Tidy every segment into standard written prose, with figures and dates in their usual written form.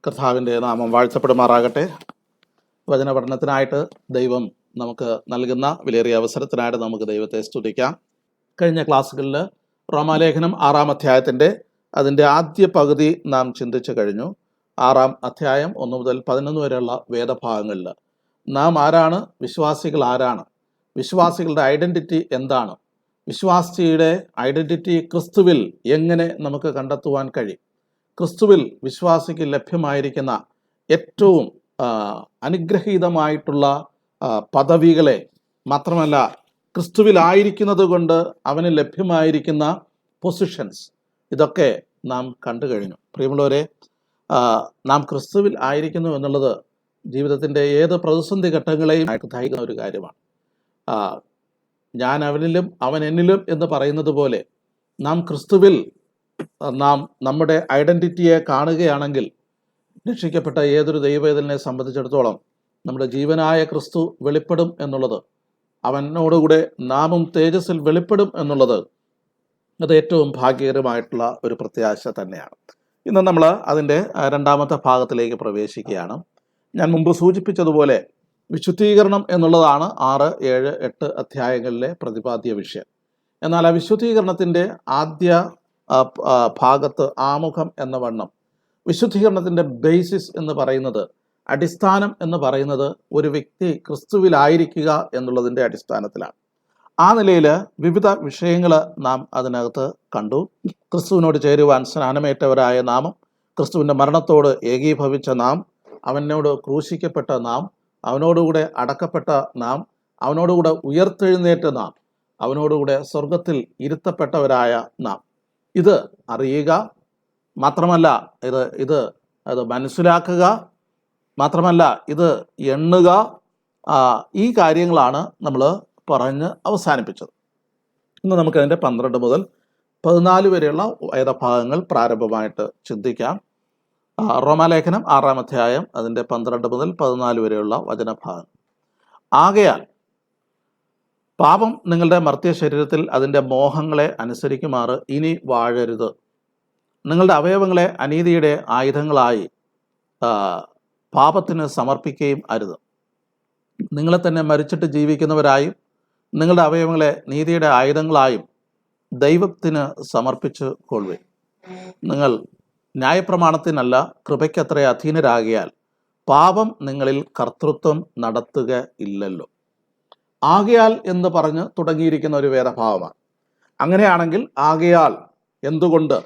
കർത്താവിൻ്റെ നാമം വാഴ്ത്തപ്പെടുമാറാകട്ടെ. വചന പഠനത്തിനായിട്ട് ദൈവം നമുക്ക് നൽകുന്ന വിലയേറിയ അവസരത്തിനായിട്ട് നമുക്ക് ദൈവത്തെ സ്തുതിക്കാം. കഴിഞ്ഞ ക്ലാസ്സുകളിൽ റോമാലേഖനം 6-ാം അധ്യായത്തിൻ്റെ അതിൻ്റെ ആദ്യ പകുതി നാം ചിന്തിച്ചു കഴിഞ്ഞു. 6-ാം അധ്യായം 1 മുതൽ 11 വരെയുള്ള വേദഭാഗങ്ങളിൽ നാം ആരാണ്, വിശ്വാസികൾ ആരാണ്, വിശ്വാസികളുടെ ഐഡൻറ്റിറ്റി എന്താണ്, വിശ്വാസിയുടെ ഐഡൻറ്റിറ്റി ക്രിസ്തുവിൽ എങ്ങനെ നമുക്ക് കണ്ടെത്തുവാൻ കഴിയും, ക്രിസ്തുവിൽ വിശ്വാസിക്ക് ലഭ്യമായിരിക്കുന്ന ഏറ്റവും അനുഗ്രഹീതമായിട്ടുള്ള പദവികളെ, മാത്രമല്ല ക്രിസ്തുവിലായിരിക്കുന്നത് കൊണ്ട് അവന് ലഭ്യമായിരിക്കുന്ന പൊസിഷൻസ്, ഇതൊക്കെ നാം കണ്ടു കഴിഞ്ഞു. പ്രിയമുള്ളവരെ, നാം ക്രിസ്തുവിൽ ആയിരിക്കുന്നു എന്നുള്ളത് ജീവിതത്തിൻ്റെ ഏത് പ്രതിസന്ധി ഘട്ടങ്ങളെയും സഹായിക്കുന്ന ഒരു കാര്യമാണ്. ഞാൻ അവനിലും അവൻ എന്നിലും എന്ന് പറയുന്നത് പോലെ നാം ക്രിസ്തുവിൽ നാം നമ്മുടെ ഐഡൻറ്റിറ്റിയെ കാണുകയാണെങ്കിൽ രക്ഷിക്കപ്പെട്ട ഏതൊരു ദൈവവേദനെ സംബന്ധിച്ചിടത്തോളം നമ്മുടെ ജീവനായ ക്രിസ്തു വെളിപ്പെടും എന്നുള്ളത്, അവനോടുകൂടെ നാമും തേജസ്സിൽ വെളിപ്പെടും എന്നുള്ളത്, അത് ഏറ്റവും ഭാഗ്യകരമായിട്ടുള്ള ഒരു പ്രത്യാശ തന്നെയാണ്. ഇന്ന് നമ്മൾ അതിൻ്റെ 2-ാമത്തെ ഭാഗത്തിലേക്ക് പ്രവേശിക്കുകയാണ്. ഞാൻ മുമ്പ് സൂചിപ്പിച്ചതുപോലെ വിശുദ്ധീകരണം എന്നുള്ളതാണ് 6, 7, 8 അധ്യായങ്ങളിലെ പ്രതിപാദ്യ വിഷയം. എന്നാൽ ആ വിശുദ്ധീകരണത്തിൻ്റെ ആദ്യ ഭാഗത്ത് ആമുഖം എന്ന വണ്ണം വിശുദ്ധീകരണത്തിൻ്റെ ബേസിസ് എന്ന് പറയുന്നത്, അടിസ്ഥാനം എന്ന് പറയുന്നത് ഒരു വ്യക്തി ക്രിസ്തുവിലായിരിക്കുക എന്നുള്ളതിൻ്റെ അടിസ്ഥാനത്തിലാണ്. ആ നിലയിൽ വിവിധ വിഷയങ്ങൾ നാം അതിനകത്ത് കണ്ടു. ക്രിസ്തുവിനോട് ചേരുവാൻ സ്നാനമേറ്റവരായ നാം, ക്രിസ്തുവിൻ്റെ മരണത്തോട് ഏകീഭവിച്ച നാം, അവനോട് ക്രൂശിക്കപ്പെട്ട നാം, അവനോടുകൂടെ അടക്കപ്പെട്ട നാം, അവനോടുകൂടെ ഉയർത്തെഴുന്നേറ്റ നാം, അവനോടുകൂടെ സ്വർഗത്തിൽ ഇരുത്തപ്പെട്ടവരായ നാം, ഇത് അറിയുക മാത്രമല്ല, ഇത് മനസ്സിലാക്കുക മാത്രമല്ല, ഇത് എണ്ണുക, ഈ കാര്യങ്ങളാണ് നമ്മൾ പറഞ്ഞ് അവസാനിപ്പിച്ചത്. ഇന്ന് നമുക്കതിൻ്റെ 12 മുതൽ 14 വരെയുള്ള വേദഭാഗങ്ങൾ പ്രാരംഭമായിട്ട് ചിന്തിക്കാം. റോമാലേഖനം 6-ാം അധ്യായം അതിൻ്റെ 12 മുതൽ 14 വരെയുള്ള വചനഭാഗം. ആകയാൽ പാപം നിങ്ങളുടെ മർത്യ ശരീരത്തിൽ അതിൻ്റെ മോഹങ്ങളെ അനുസരിക്കുമാറ് ഇനി വാഴരുത്. നിങ്ങളുടെ അവയവങ്ങളെ അനീതിയുടെ ആയുധങ്ങളായി പാപത്തിന് സമർപ്പിക്കുകയും അരുത്. നിങ്ങളെ തന്നെ മരിച്ചിട്ട് ജീവിക്കുന്നവരായും നിങ്ങളുടെ അവയവങ്ങളെ നീതിയുടെ ആയുധങ്ങളായും ദൈവത്തിന് സമർപ്പിച്ച് കൊള്ളുവിൻ. നിങ്ങൾ ന്യായപ്രമാണത്തിനല്ല കൃപയ്ക്കത്ര അധീനരാകിയാൽ പാപം നിങ്ങളിൽ കർത്തൃത്വം നടത്തുക ഇല്ലല്ലോ. ആകയാൽ എന്ന് പറഞ്ഞ് തുടങ്ങിയിരിക്കുന്ന ഒരു വേദഭാവമാണ്. അങ്ങനെയാണെങ്കിൽ ആകയാൽ എന്തുകൊണ്ട്?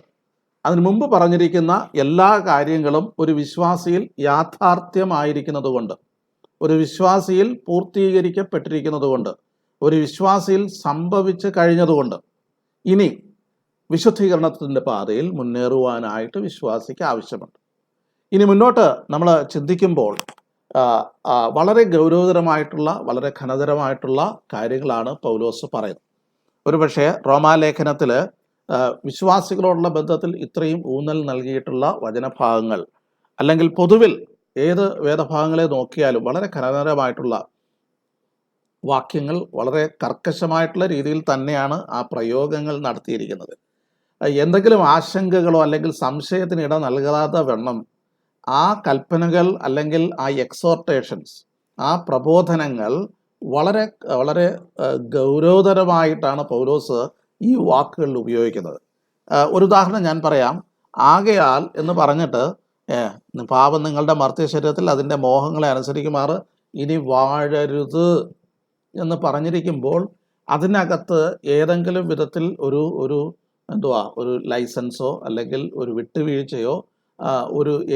അതിനു മുമ്പ് പറഞ്ഞിരിക്കുന്ന എല്ലാ കാര്യങ്ങളും ഒരു വിശ്വാസിയിൽ യാഥാർത്ഥ്യമായിരിക്കുന്നത് കൊണ്ട്, ഒരു വിശ്വാസിയിൽ പൂർത്തീകരിക്കപ്പെട്ടിരിക്കുന്നത് കൊണ്ട്, ഒരു വിശ്വാസിയിൽ സംഭവിച്ചു കഴിഞ്ഞതുകൊണ്ട് ഇനി വിശുദ്ധീകരണത്തിൻ്റെ പാതയിൽ മുന്നേറുവാനായിട്ട് വിശ്വാസിക്ക് ആവശ്യമുണ്ട്. ഇനി മുന്നോട്ട് നമ്മൾ ചിന്തിക്കുമ്പോൾ വളരെ ഗൗരവതരമായിട്ടുള്ള, വളരെ ഘനതരമായിട്ടുള്ള കാര്യങ്ങളാണ് പൗലോസ് പറയുന്നത്. ഒരുപക്ഷെ റോമാലേഖനത്തിൽ വിശ്വാസികളോടുള്ള ബന്ധത്തിൽ ഇത്രയും ഊന്നൽ നൽകിയിട്ടുള്ള വചനഭാഗങ്ങൾ, അല്ലെങ്കിൽ പൊതുവിൽ ഏത് വേദഭാഗങ്ങളെ നോക്കിയാലും വളരെ ഘനതരമായിട്ടുള്ള വാക്യങ്ങൾ, വളരെ കർക്കശമായിട്ടുള്ള രീതിയിൽ തന്നെയാണ് ആ പ്രയോഗങ്ങൾ നടത്തിയിരിക്കുന്നത്. എന്തെങ്കിലും ആശങ്കകളോ അല്ലെങ്കിൽ സംശയത്തിന് ഇട നൽകാത്ത വണ്ണം ആ കൽപ്പനകൾ അല്ലെങ്കിൽ ആ എക്സോർട്ടേഷൻസ്, ആ പ്രബോധനങ്ങൾ വളരെ വളരെ ഗൗരവതരമായിട്ടാണ് പൗലോസ് ഈ വാക്കുകളിൽ ഉപയോഗിക്കുന്നത്. ഒരു ഉദാഹരണം ഞാൻ പറയാം. ആകയാൽ എന്ന് പറഞ്ഞിട്ട് പാപം നിങ്ങളുടെ മർത്യ ശരീരത്തിൽ അതിൻ്റെ മോഹങ്ങളെ അനുസരിക്കുമാറ് ഇനി വാഴരുത് എന്ന് പറഞ്ഞിരിക്കുമ്പോൾ അതിനകത്ത് ഏതെങ്കിലും വിധത്തിൽ ഒരു ലൈസൻസോ അല്ലെങ്കിൽ ഒരു വിട്ടുവീഴ്ചയോ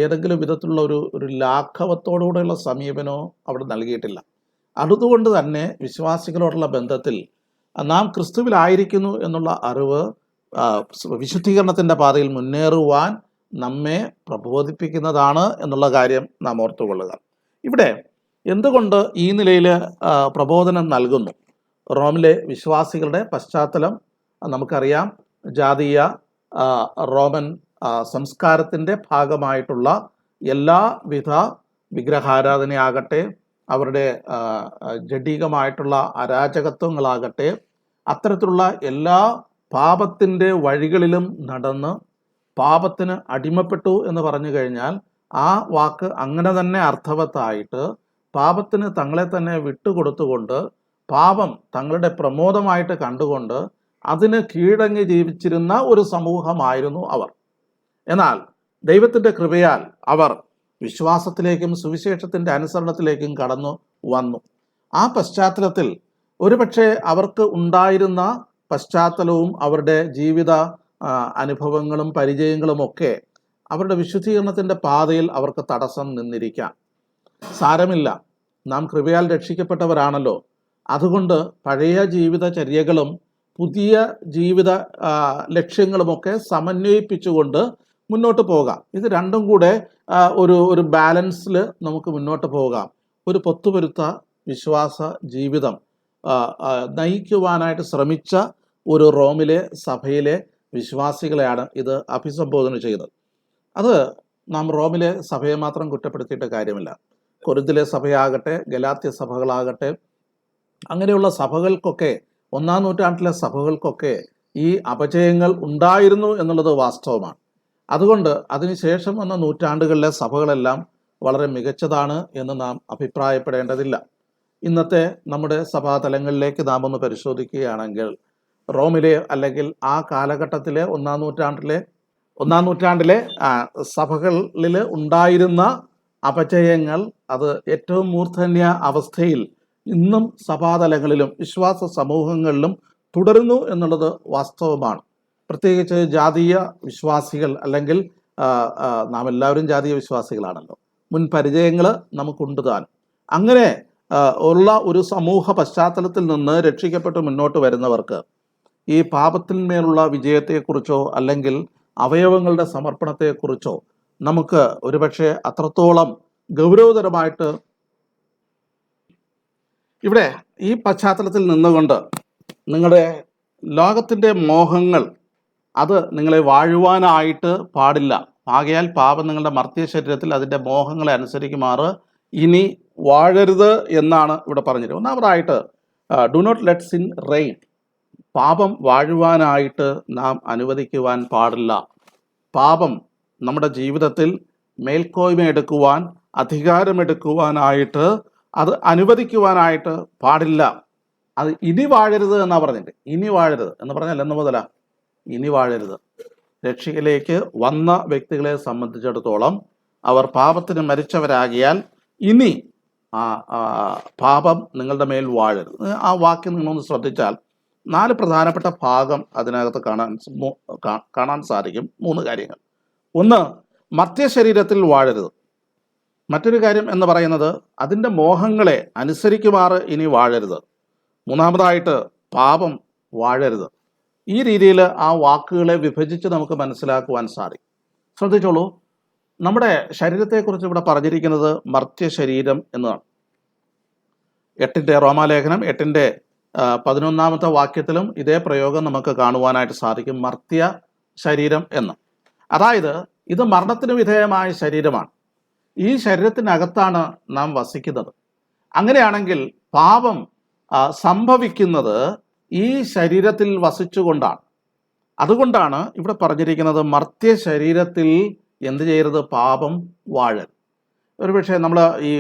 ഏതെങ്കിലും വിധത്തിലുള്ള ഒരു ലാഘവത്തോടുകൂടെയുള്ള സമീപനമോ അവിടെ നൽകിയിട്ടില്ല. അതുകൊണ്ട് തന്നെ വിശ്വാസികളോടുള്ള ബന്ധത്തിൽ നാം ക്രിസ്തുവിലായിരിക്കുന്നു എന്നുള്ള അറിവ് വിശുദ്ധീകരണത്തിൻ്റെ പാതയിൽ മുന്നേറുവാൻ നമ്മെ പ്രബോധിപ്പിക്കുന്നതാണ് എന്നുള്ള കാര്യം നാം ഓർത്തുകൊള്ളുക. ഇവിടെ എന്തുകൊണ്ട് ഈ നിലയിൽ പ്രബോധനം നൽകുന്നു? റോമിലെ വിശ്വാസികളുടെ പശ്ചാത്തലം നമുക്കറിയാം. ജാതീയ റോമൻ സംസ്കാരത്തിൻ്റെ ഭാഗമായിട്ടുള്ള എല്ലാവിധ വിഗ്രഹാരാധനയാകട്ടെ, അവരുടെ ജഡികമായിട്ടുള്ള അരാജകത്വങ്ങളാകട്ടെ, അത്തരത്തിലുള്ള എല്ലാ പാപത്തിൻ്റെ വഴികളിലും നടന്ന് പാപത്തിന് അടിമപ്പെട്ടു എന്ന് പറഞ്ഞു കഴിഞ്ഞാൽ ആ വാക്ക് അങ്ങനെ തന്നെ അർത്ഥവത്തായിട്ട് പാപത്തിന് തങ്ങളെ തന്നെ വിട്ടുകൊടുത്തുകൊണ്ട് പാപം തങ്ങളുടെ പ്രമോദമായിട്ട് കണ്ടുകൊണ്ട് അതിന് കീഴടങ്ങി ജീവിച്ചിരുന്ന ഒരു സമൂഹമായിരുന്നു അവർ. എന്നാൽ ദൈവത്തിൻ്റെ കൃപയാൽ അവർ വിശ്വാസത്തിലേക്കും സുവിശേഷത്തിൻ്റെ അനുസരണത്തിലേക്കും കടന്നു വന്നു. ആ പശ്ചാത്തലത്തിൽ ഒരുപക്ഷെ അവർക്ക് ഉണ്ടായിരുന്ന പശ്ചാത്തലവും അവരുടെ ജീവിത അനുഭവങ്ങളും പരിചയങ്ങളും ഒക്കെ അവരുടെ വിശുദ്ധീകരണത്തിൻ്റെ പാതയിൽ അവർക്ക് തടസ്സം നിന്നിരിക്കാം. സാരമില്ല, നാം കൃപയാൽ രക്ഷിക്കപ്പെട്ടവരാണല്ലോ, അതുകൊണ്ട് പഴയ ജീവിതചര്യകളും പുതിയ ജീവിത ലക്ഷ്യങ്ങളുമൊക്കെ സമന്വയിപ്പിച്ചുകൊണ്ട് മുന്നോട്ട് പോകാം. ഇത് രണ്ടും കൂടെ ഒരു ബാലൻസിൽ നമുക്ക് മുന്നോട്ട് പോകാം. ഒരു പൊത്തുപൊരുത്ത വിശ്വാസ ജീവിതം നയിക്കുവാനായിട്ട് ശ്രമിച്ച ഒരു റോമിലെ സഭയിലെ വിശ്വാസികളെയാണ് ഇത് അഭിസംബോധന ചെയ്തത്. അത് നാം റോമിലെ സഭയെ മാത്രം കുറ്റപ്പെടുത്തിയിട്ട് കാര്യമില്ല. കൊരിന്തിലെ സഭയാകട്ടെ, ഗലാത്യ സഭകളാകട്ടെ, അങ്ങനെയുള്ള സഭകൾക്കൊക്കെ, 1-ാം നൂറ്റാണ്ടിലെ സഭകൾക്കൊക്കെ ഈ അപജയങ്ങൾ ഉണ്ടായിരുന്നു എന്നുള്ളത് വാസ്തവമാണ്. അതുകൊണ്ട് അതിനുശേഷം വന്ന നൂറ്റാണ്ടുകളിലെ സഭകളെല്ലാം വളരെ മികച്ചതാണ് എന്ന് നാം അഭിപ്രായപ്പെടേണ്ടതില്ല. ഇന്നത്തെ നമ്മുടെ സഭാതലങ്ങളിലേക്ക് നാം ഒന്ന് പരിശോധിക്കുകയാണെങ്കിൽ റോമിലെ അല്ലെങ്കിൽ ആ കാലഘട്ടത്തിലെ 1-ാം നൂറ്റാണ്ടിലെ സഭകളിൽ ഉണ്ടായിരുന്ന അപജയങ്ങൾ അത് ഏറ്റവും മൂർധന്യ അവസ്ഥയിൽ ഇന്നും സഭാതലങ്ങളിലും വിശ്വാസ സമൂഹങ്ങളിലും തുടരുന്നു എന്നുള്ളത് വാസ്തവമാണ്. പ്രത്യേകിച്ച് ജാതീയ വിശ്വാസികൾ, അല്ലെങ്കിൽ നാം എല്ലാവരും ജാതീയ വിശ്വാസികളാണല്ലോ, മുൻ പരിചയങ്ങൾ നമുക്കുണ്ട് താനും. അങ്ങനെ ഉള്ള ഒരു സമൂഹ പശ്ചാത്തലത്തിൽ നിന്ന് രക്ഷിക്കപ്പെട്ട് മുന്നോട്ട് വരുന്നവർക്ക് ഈ പാപത്തിന്മേലുള്ള വിജയത്തെക്കുറിച്ചോ അല്ലെങ്കിൽ അവയവങ്ങളുടെ സമർപ്പണത്തെക്കുറിച്ചോ നമുക്ക് ഒരുപക്ഷെ അത്രത്തോളം ഗൗരവതരമായിട്ട് ഇവിടെ ഈ പശ്ചാത്തലത്തിൽ നിന്നുകൊണ്ട് നിങ്ങളുടെ ലോകത്തിൻ്റെ മോഹങ്ങൾ അത് നിങ്ങളെ വാഴുവാനായിട്ട് പാടില്ല. ആകയാൽ പാപം നിങ്ങളുടെ മർത്യശരീരത്തിൽ ശരീരത്തിൽ അതിൻ്റെ മോഹങ്ങളെ അനുസരിക്കുമാറ് ഇനി വാഴരുത് എന്നാണ് ഇവിടെ പറഞ്ഞിരിക്കുന്നത്. ഒന്നാമതായിട്ട് do not let sin reign. പാപം വാഴുവാനായിട്ട് നാം അനുവദിക്കുവാൻ പാടില്ല. പാപം നമ്മുടെ ജീവിതത്തിൽ മേൽക്കോയ്മ എടുക്കുവാൻ, അധികാരമെടുക്കുവാനായിട്ട് അത് അനുവദിക്കുവാനായിട്ട് പാടില്ല. അത് ഇനി വാഴരുത് എന്നാണ് പറഞ്ഞിട്ട്. ഇനി വാഴരുത് എന്ന് പറഞ്ഞാൽ എന്ന് മുതലാ ഇനി വാഴരുത്. രക്ഷയിലേക്ക് വന്ന വ്യക്തികളെ സംബന്ധിച്ചിടത്തോളം അവർ പാപത്തിന് മരിച്ചവരാകിയാൽ ഇനി പാപം നിങ്ങളുടെ മേൽ വാഴരുത്. ആ വാക്യം നിങ്ങളൊന്ന് ശ്രദ്ധിച്ചാൽ 4 പ്രധാനപ്പെട്ട ഭാഗം അതിനകത്ത് കാണാൻ സാധിക്കും. 3 കാര്യങ്ങൾ. ഒന്ന്, മർത്യശരീരത്തിൽ വാഴരുത്. മറ്റൊരു കാര്യം എന്ന് പറയുന്നത് അതിൻ്റെ മോഹങ്ങളെ അനുസരിക്കുമാറ് ഇനി വാഴരുത്. മൂന്നാമതായിട്ട് പാപം വാഴരുത്. ഈ രീതിയിൽ ആ വാക്കുകളെ വിഭജിച്ച് നമുക്ക് മനസ്സിലാക്കുവാൻ സാധിക്കും. ശ്രദ്ധിച്ചോളൂ, നമ്മുടെ ശരീരത്തെക്കുറിച്ച് ഇവിടെ പറഞ്ഞിരിക്കുന്നത് മർത്യശരീരം എന്നതാണ്. റോമാലേഖനം 8-11 വാക്യത്തിലും ഇതേ പ്രയോഗം നമുക്ക് കാണുവാനായിട്ട് സാധിക്കും, മർത്യ ശരീരം എന്ന്. അതായത് ഇത് മരണത്തിന് വിധേയമായ ശരീരമാണ്. ഈ ശരീരത്തിനകത്താണ് നാം വസിക്കുന്നത്. അങ്ങനെയാണെങ്കിൽ പാപം സംഭവിക്കുന്നത് ഈ ശരീരത്തിൽ വസിച്ചുകൊണ്ടാണ്. അതുകൊണ്ടാണ് ഇവിടെ പറഞ്ഞിരിക്കുന്നത് മർത്യ ശരീരത്തിൽ എന്ത് ചെയ്യരുത്? പാപം വാഴരുത്. ഒരുപക്ഷെ നമ്മൾ ഈ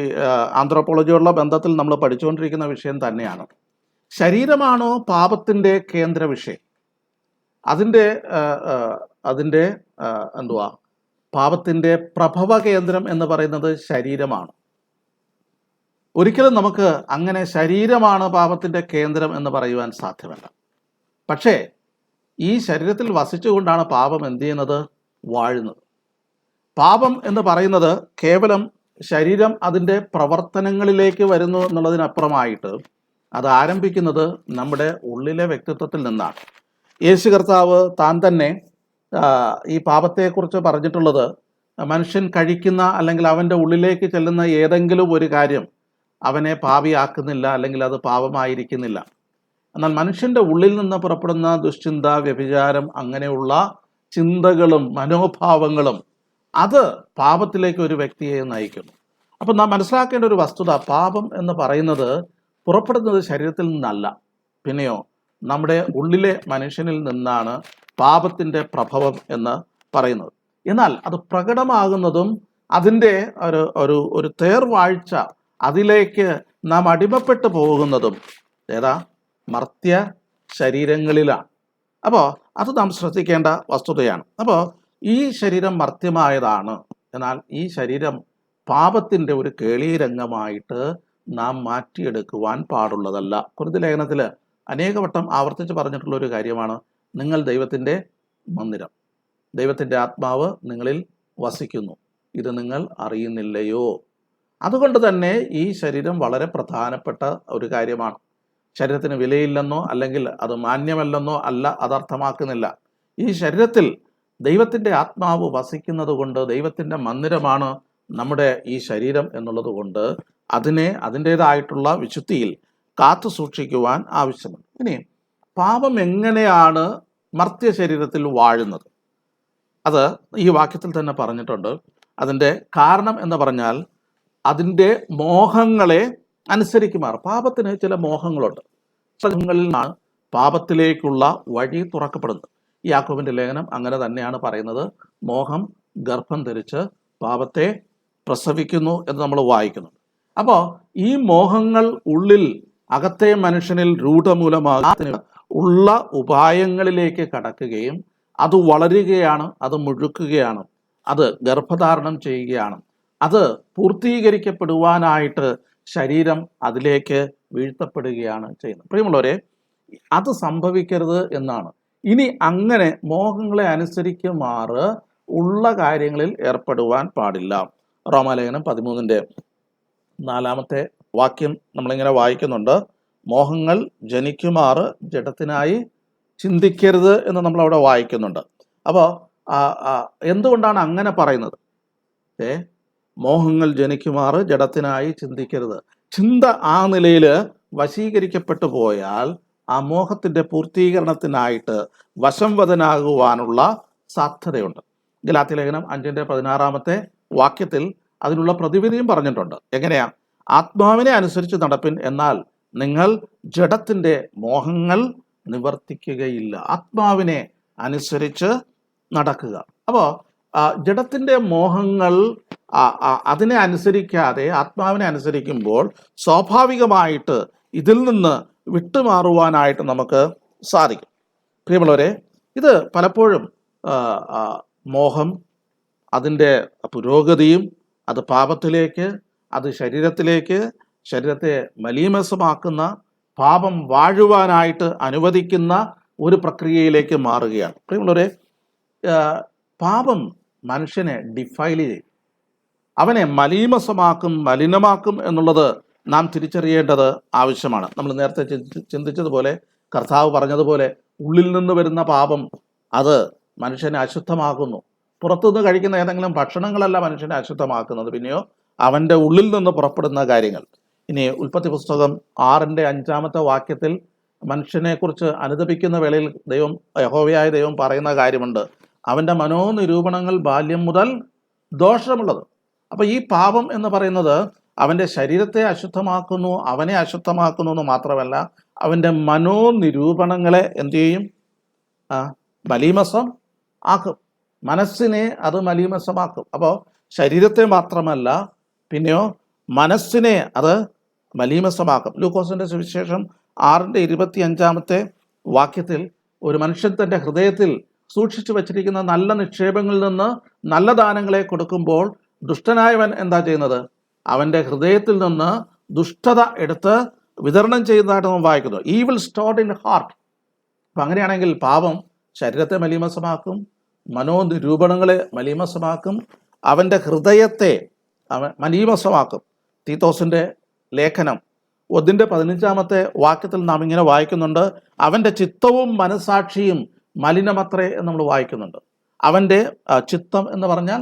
ആന്ത്രോപോളജിയോടുള്ള ബന്ധത്തിൽ നമ്മൾ പഠിച്ചുകൊണ്ടിരിക്കുന്ന വിഷയം തന്നെയാണ്. ശരീരമാണോ പാപത്തിൻ്റെ കേന്ദ്ര വിഷയം? അതിൻ്റെ പാപത്തിൻ്റെ പ്രഭവ കേന്ദ്രം എന്ന് പറയുന്നത് ശരീരമാണ്. ഒരിക്കലും നമുക്ക് അങ്ങനെ ശരീരമാണ് പാപത്തിൻ്റെ കേന്ദ്രം എന്ന് പറയുവാൻ സാധ്യമല്ല. പക്ഷേ ഈ ശരീരത്തിൽ വസിച്ചുകൊണ്ടാണ് പാപം എന്ത് ചെയ്യുന്നത്? വാഴുന്നത്. പാപം എന്ന് പറയുന്നത് കേവലം ശരീരം അതിൻ്റെ പ്രവർത്തനങ്ങളിലേക്ക് വരുന്നു എന്നുള്ളതിനപ്പുറമായിട്ട് അത് ആരംഭിക്കുന്നത് നമ്മുടെ ഉള്ളിലെ വ്യക്തിത്വത്തിൽ നിന്നാണ്. യേശു കർത്താവ് താൻ തന്നെ ഈ പാപത്തെക്കുറിച്ച് പറഞ്ഞിട്ടുള്ളത് മനുഷ്യൻ കഴിക്കുന്ന അല്ലെങ്കിൽ അവൻ്റെ ഉള്ളിലേക്ക് ചെല്ലുന്ന ഏതെങ്കിലും ഒരു കാര്യം അവനെ പാപിയാക്കുന്നില്ല, അല്ലെങ്കിൽ അത് പാപമായിരിക്കുന്നില്ല. എന്നാൽ മനുഷ്യൻ്റെ ഉള്ളിൽ നിന്ന് പുറപ്പെടുന്ന ദുശ്ചിന്ത, വ്യഭിചാരം, അങ്ങനെയുള്ള ചിന്തകളും മനോഭാവങ്ങളും അത് പാപത്തിലേക്ക് ഒരു വ്യക്തിയെ നയിക്കുന്നു. അപ്പം നാം മനസ്സിലാക്കേണ്ട ഒരു വസ്തുത, പാപം എന്ന് പറയുന്നത് പുറപ്പെടുന്നത് ശരീരത്തിൽ നിന്നല്ല, പിന്നെയോ നമ്മുടെ ഉള്ളിലെ മനുഷ്യനിൽ നിന്നാണ് പാപത്തിൻ്റെ പ്രഭവം എന്ന് പറയുന്നത്. എന്നാൽ അത് പ്രകടമാകുന്നതും അതിൻ്റെ ഒരു ഒരു ഒരു തേർവാഴ്ച, അതിലേക്ക് നാം അടിമപ്പെട്ടു പോകുന്നതും ഏതാ? മർത്യ ശരീരങ്ങളിലാണ്. അപ്പോൾ അത് നാം ശ്രദ്ധിക്കേണ്ട വസ്തുതയാണ്. അപ്പോൾ ഈ ശരീരം മർത്യമായതാണ്. എന്നാൽ ഈ ശരീരം പാപത്തിൻ്റെ ഒരു കേളീരംഗമായിട്ട് നാം മാറ്റിയെടുക്കുവാൻ പാടുള്ളതല്ല. കൊരിന്ത്യർ ലേഖനത്തിൽ അനേകവട്ടം ആവർത്തിച്ച് പറഞ്ഞിട്ടുള്ള ഒരു കാര്യമാണ്, നിങ്ങൾ ദൈവത്തിൻ്റെ മന്ദിരം, ദൈവത്തിൻ്റെ ആത്മാവ് നിങ്ങളിൽ വസിക്കുന്നു, ഇത് നിങ്ങൾ അറിയുന്നില്ലയോ? അതുകൊണ്ട് തന്നെ ഈ ശരീരം വളരെ പ്രധാനപ്പെട്ട ഒരു കാര്യമാണ്. ശരീരത്തിന് വിലയില്ലെന്നോ അല്ലെങ്കിൽ അത് മാന്യമല്ലെന്നോ അല്ല അതർത്ഥമാക്കുന്നില്ല. ഈ ശരീരത്തിൽ ദൈവത്തിൻ്റെ ആത്മാവ് വസിക്കുന്നത് കൊണ്ട്, ദൈവത്തിൻ്റെ മന്ദിരമാണ് നമ്മുടെ ഈ ശരീരം എന്നുള്ളത് കൊണ്ട് അതിനെ അതിൻ്റേതായിട്ടുള്ള വിശുദ്ധിയിൽ കാത്തു സൂക്ഷിക്കുവാൻ ആവശ്യമുണ്ട്. ഇനി പാപം എങ്ങനെയാണ് മർത്യ ശരീരത്തിൽ വാഴുന്നത്? അത് ഈ വാക്യത്തിൽ തന്നെ പറഞ്ഞിട്ടുണ്ട്. അതിൻ്റെ കാരണം എന്ന് പറഞ്ഞാൽ അതിൻ്റെ മോഹങ്ങളെ അനുസരിക്കുമാർ. പാപത്തിന് ചില മോഹങ്ങളുണ്ട്. മോഹങ്ങളിൽ നിന്നാണ് പാപത്തിലേക്കുള്ള വഴി തുറക്കപ്പെടുന്നത്. യാക്കോബിൻ്റെ ലേഖനം അങ്ങനെ തന്നെയാണ് പറയുന്നത്. മോഹം ഗർഭം ധരിച്ച് പാപത്തെ പ്രസവിക്കുന്നു എന്ന് നമ്മൾ വായിക്കുന്നുണ്ട്. അപ്പോൾ ഈ മോഹങ്ങൾ ഉള്ളിൽ അകത്തെ മനുഷ്യനിൽ രൂഢമൂലമാകുന്ന ഉള്ള ഉപായങ്ങളിലേക്ക് കടക്കുകയും അത് വളരുകയാണ്, അത് മുഴുക്കുകയാണ്, അത് ഗർഭധാരണം ചെയ്യുകയാണ്, അത് പൂർത്തീകരിക്കപ്പെടുവാനായിട്ട് ശരീരം അതിലേക്ക് വീഴ്ത്തപ്പെടുകയാണ് ചെയ്യുന്നത്. പ്രിയമുള്ളവരെ, അത് സംഭവിക്കരുത് എന്നാണ്. ഇനി അങ്ങനെ മോഹങ്ങളെ അനുസരിക്കുമാറ് ഉള്ള കാര്യങ്ങളിൽ ഏർപ്പെടുവാൻ പാടില്ല. റോമാലേഖനം 13:4 വാക്യം നമ്മളിങ്ങനെ വായിക്കുന്നുണ്ട്. മോഹങ്ങൾ ജനിക്കുമാറ് ജഡത്തിനായി ചിന്തിക്കരുത് എന്ന് നമ്മളവിടെ വായിക്കുന്നുണ്ട്. അപ്പോൾ എന്തുകൊണ്ടാണ് അങ്ങനെ പറയുന്നത്? മോഹങ്ങൾ ജനിക്കുമാറ് ജഡത്തിനായി ചിന്തിക്കരുത്. ചിന്ത ആ നിലയിൽ വശീകരിക്കപ്പെട്ടു പോയാൽ ആ മോഹത്തിൻ്റെ പൂർത്തീകരണത്തിനായിട്ട് വശംവദനാകുവാനുള്ള സാധ്യതയുണ്ട്. ഗലാത്യ ലേഖനം 5:16 വാക്യത്തിൽ അതിനുള്ള പ്രതിവിധിയും പറഞ്ഞിട്ടുണ്ട്. എങ്ങനെയാ? ആത്മാവിനെ അനുസരിച്ച് നടപ്പിൻ, എന്നാൽ നിങ്ങൾ ജഡത്തിൻ്റെ മോഹങ്ങൾ നിവർത്തിക്കുകയില്ല. ആത്മാവിനെ അനുസരിച്ച് നടക്കുക. അപ്പോൾ ജഡത്തിൻ്റെ മോഹങ്ങൾ അതിനെ അനുസരിക്കാതെ ആത്മാവിനെ അനുസരിക്കുമ്പോൾ സ്വാഭാവികമായിട്ട് ഇതിൽ നിന്ന് വിട്ടുമാറുവാനായിട്ട് നമുക്ക് സാധിക്കും. പ്രിയമുള്ളവരെ, ഇത് പലപ്പോഴും മോഹം, അതിൻ്റെ പുരോഗതിയും അത് പാപത്തിലേക്ക്, അത് ശരീരത്തെ മലീമസമാക്കുന്ന, പാപം വാഴുവാനായിട്ട് അനുവദിക്കുന്ന ഒരു പ്രക്രിയയിലേക്ക് മാറുകയാണ്. പ്രിയമുള്ളവരെ, പാപം മനുഷ്യനെ ഡിഫൈൽ ചെയ്യും, അവനെ മലീമസമാക്കും എന്നുള്ളത് നാം തിരിച്ചറിയേണ്ടത് ആവശ്യമാണ്. നമ്മൾ നേരത്തെ ചിന്തിച്ചതുപോലെ, കർത്താവ് പറഞ്ഞതുപോലെ, ഉള്ളിൽ നിന്ന് വരുന്ന പാപം അത് മനുഷ്യനെ അശുദ്ധമാക്കുന്നു. പുറത്തുനിന്ന് കഴിക്കുന്ന ഏതെങ്കിലും ഭക്ഷണങ്ങളല്ല മനുഷ്യനെ അശുദ്ധമാക്കുന്നത്, പിന്നെയോ അവൻ്റെ ഉള്ളിൽ നിന്ന് പുറപ്പെടുന്ന കാര്യങ്ങൾ. ഇനി ഉൽപ്പത്തി പുസ്തകം 6:5 വാക്യത്തിൽ മനുഷ്യനെക്കുറിച്ച് അനുദപിക്കുന്ന വേളയിൽ യഹോവയായ ദൈവം പറയുന്ന കാര്യമുണ്ട്, അവൻ്റെ മനോനിരൂപണങ്ങൾ ബാല്യം മുതൽ ദോഷമുള്ളത്. അപ്പോൾ ഈ പാപം എന്ന് പറയുന്നത് അവൻ്റെ ശരീരത്തെ അശുദ്ധമാക്കുന്നു, അവനെ അശുദ്ധമാക്കുന്നു എന്ന് മാത്രമല്ല, അവൻ്റെ മനോനിരൂപണങ്ങളെ എന്തു ചെയ്യും? മലീമസം ആക്കും. മനസ്സിനെ അത് മലീമസമാക്കും. അപ്പോൾ ശരീരത്തെ മാത്രമല്ല, പിന്നെയോ മനസ്സിനെ അത് മലീമസമാക്കും. ലൂക്കോസിൻ്റെ സുവിശേഷം 6:25 വാക്യത്തിൽ ഒരു മനുഷ്യൻ തൻ്റെ ഹൃദയത്തിൽ സൂക്ഷിച്ചു വച്ചിരിക്കുന്ന നല്ല നിക്ഷേപങ്ങളിൽ നിന്ന് നല്ല ദാനങ്ങളെ കൊടുക്കുമ്പോൾ ദുഷ്ടനായവൻ എന്താ ചെയ്യുന്നത്? അവൻ്റെ ഹൃദയത്തിൽ നിന്ന് ദുഷ്ടത എടുത്ത് വിതരണം ചെയ്യുന്നതായിട്ട് നാം വായിക്കുന്നു. Evil stored in heart. അപ്പം അങ്ങനെയാണെങ്കിൽ പാപം ശരീരത്തെ മലീമസമാക്കും, മനോനിരൂപണങ്ങളെ മലീമസമാക്കും, അവൻ്റെ ഹൃദയത്തെ മലീമസമാക്കും. തീത്തോസിൻ്റെ ലേഖനം 1:15 വാക്യത്തിൽ നാം ഇങ്ങനെ വായിക്കുന്നുണ്ട്, അവൻ്റെ ചിത്തവും മനസാക്ഷിയും മലിനമത്രേ എന്ന് നമ്മൾ വായിക്കുന്നുണ്ട്. അവൻ്റെ ചിത്തം എന്ന് പറഞ്ഞാൽ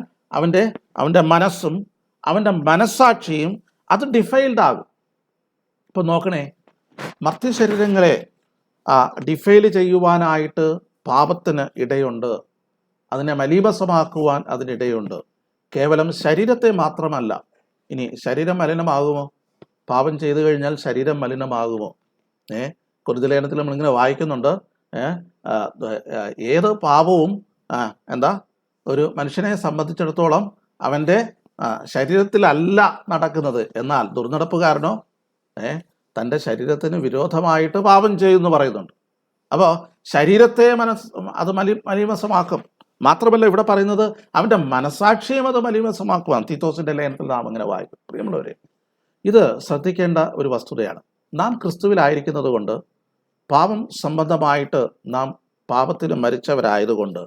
അവൻ്റെ മനസ്സും അവൻ്റെ മനസാക്ഷിയും അത് ഡിഫൈൽഡ് ആകും. ഇപ്പം നോക്കണേ, മർത്യശരീരങ്ങളെ ഡിഫൈൽ ചെയ്യുവാനായിട്ട് പാപത്തിന് ഇടയുണ്ട്, അതിനെ മലീമസമാക്കുവാൻ അതിനിടയുണ്ട്. കേവലം ശരീരത്തെ മാത്രമല്ല. ഇനി ശരീരം മലിനമാകുമോ? പാപം ചെയ്തു കഴിഞ്ഞാൽ ശരീരം മലിനമാകുമോ? കൊരിന്ത്യർ ലേഖനത്തിൽ നമ്മളിങ്ങനെ വായിക്കുന്നുണ്ട്, ഏത് പാപവും ഒരു മനുഷ്യനെ സംബന്ധിച്ചിടത്തോളം അവൻ്റെ ശരീരത്തിലല്ല നടക്കുന്നത്. എന്നാൽ ദുർനടപ്പുകാരനോ തൻ്റെ ശരീരത്തിന് വിരോധമായിട്ട് പാപം ചെയ്യുമെന്ന് പറയുന്നുണ്ട്. അപ്പോൾ ശരീരത്തെ അത് മലീമസമാക്കും. മാത്രമല്ല ഇവിടെ പറയുന്നത് അവൻ്റെ മനസാക്ഷിയും അത് മലീമസമാക്കുവാൻ തീത്തോസിൻ്റെ ലേഖനത്തിൽ നാം അങ്ങനെ വായിക്കും. പ്രിയമുള്ളവരെ, ഇത് ശ്രദ്ധിക്കേണ്ട ഒരു വസ്തുതയാണ്. നാം ക്രിസ്തുവിലായിരിക്കുന്നത് കൊണ്ട്, പാപം സംബന്ധമായിട്ട് നാം പാപത്തിന് മരിച്ചവരായതുകൊണ്ട്,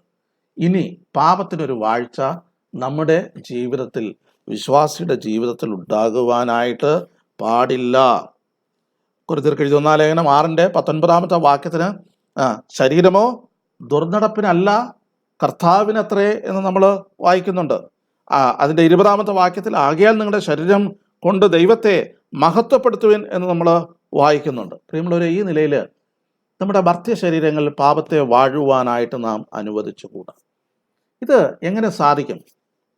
ഇനി പാപത്തിനൊരു വാഴ്ച നമ്മുടെ ജീവിതത്തിൽ, വിശ്വാസിയുടെ ജീവിതത്തിൽ ഉണ്ടാകുവാനായിട്ട് പാടില്ല. കൊരിന്ത്യർക്ക് എഴുതിയ 1 ലേഖനം 6:19 വാക്യത്തിന് ശരീരമോ ദുർനടപ്പിനല്ല കർത്താവിനത്രേ എന്ന് നമ്മൾ വായിക്കുന്നുണ്ട്. അതിൻ്റെ 20 വാക്യത്തിൽ ആകയാൽ നിങ്ങളുടെ ശരീരം കൊണ്ട് ദൈവത്തെ മഹത്വപ്പെടുത്തുവിൻ എന്ന് നമ്മൾ വായിക്കുന്നുണ്ട്. പ്രിയമുള്ളവരെ, ഈ നിലയിൽ നമ്മുടെ ഭർത്തൃ ശരീരങ്ങളിൽ പാപത്തെ വാഴുവാനായിട്ട് നാം അനുവദിച്ചുകൂടാ. ഇത് എങ്ങനെ സാധിക്കും?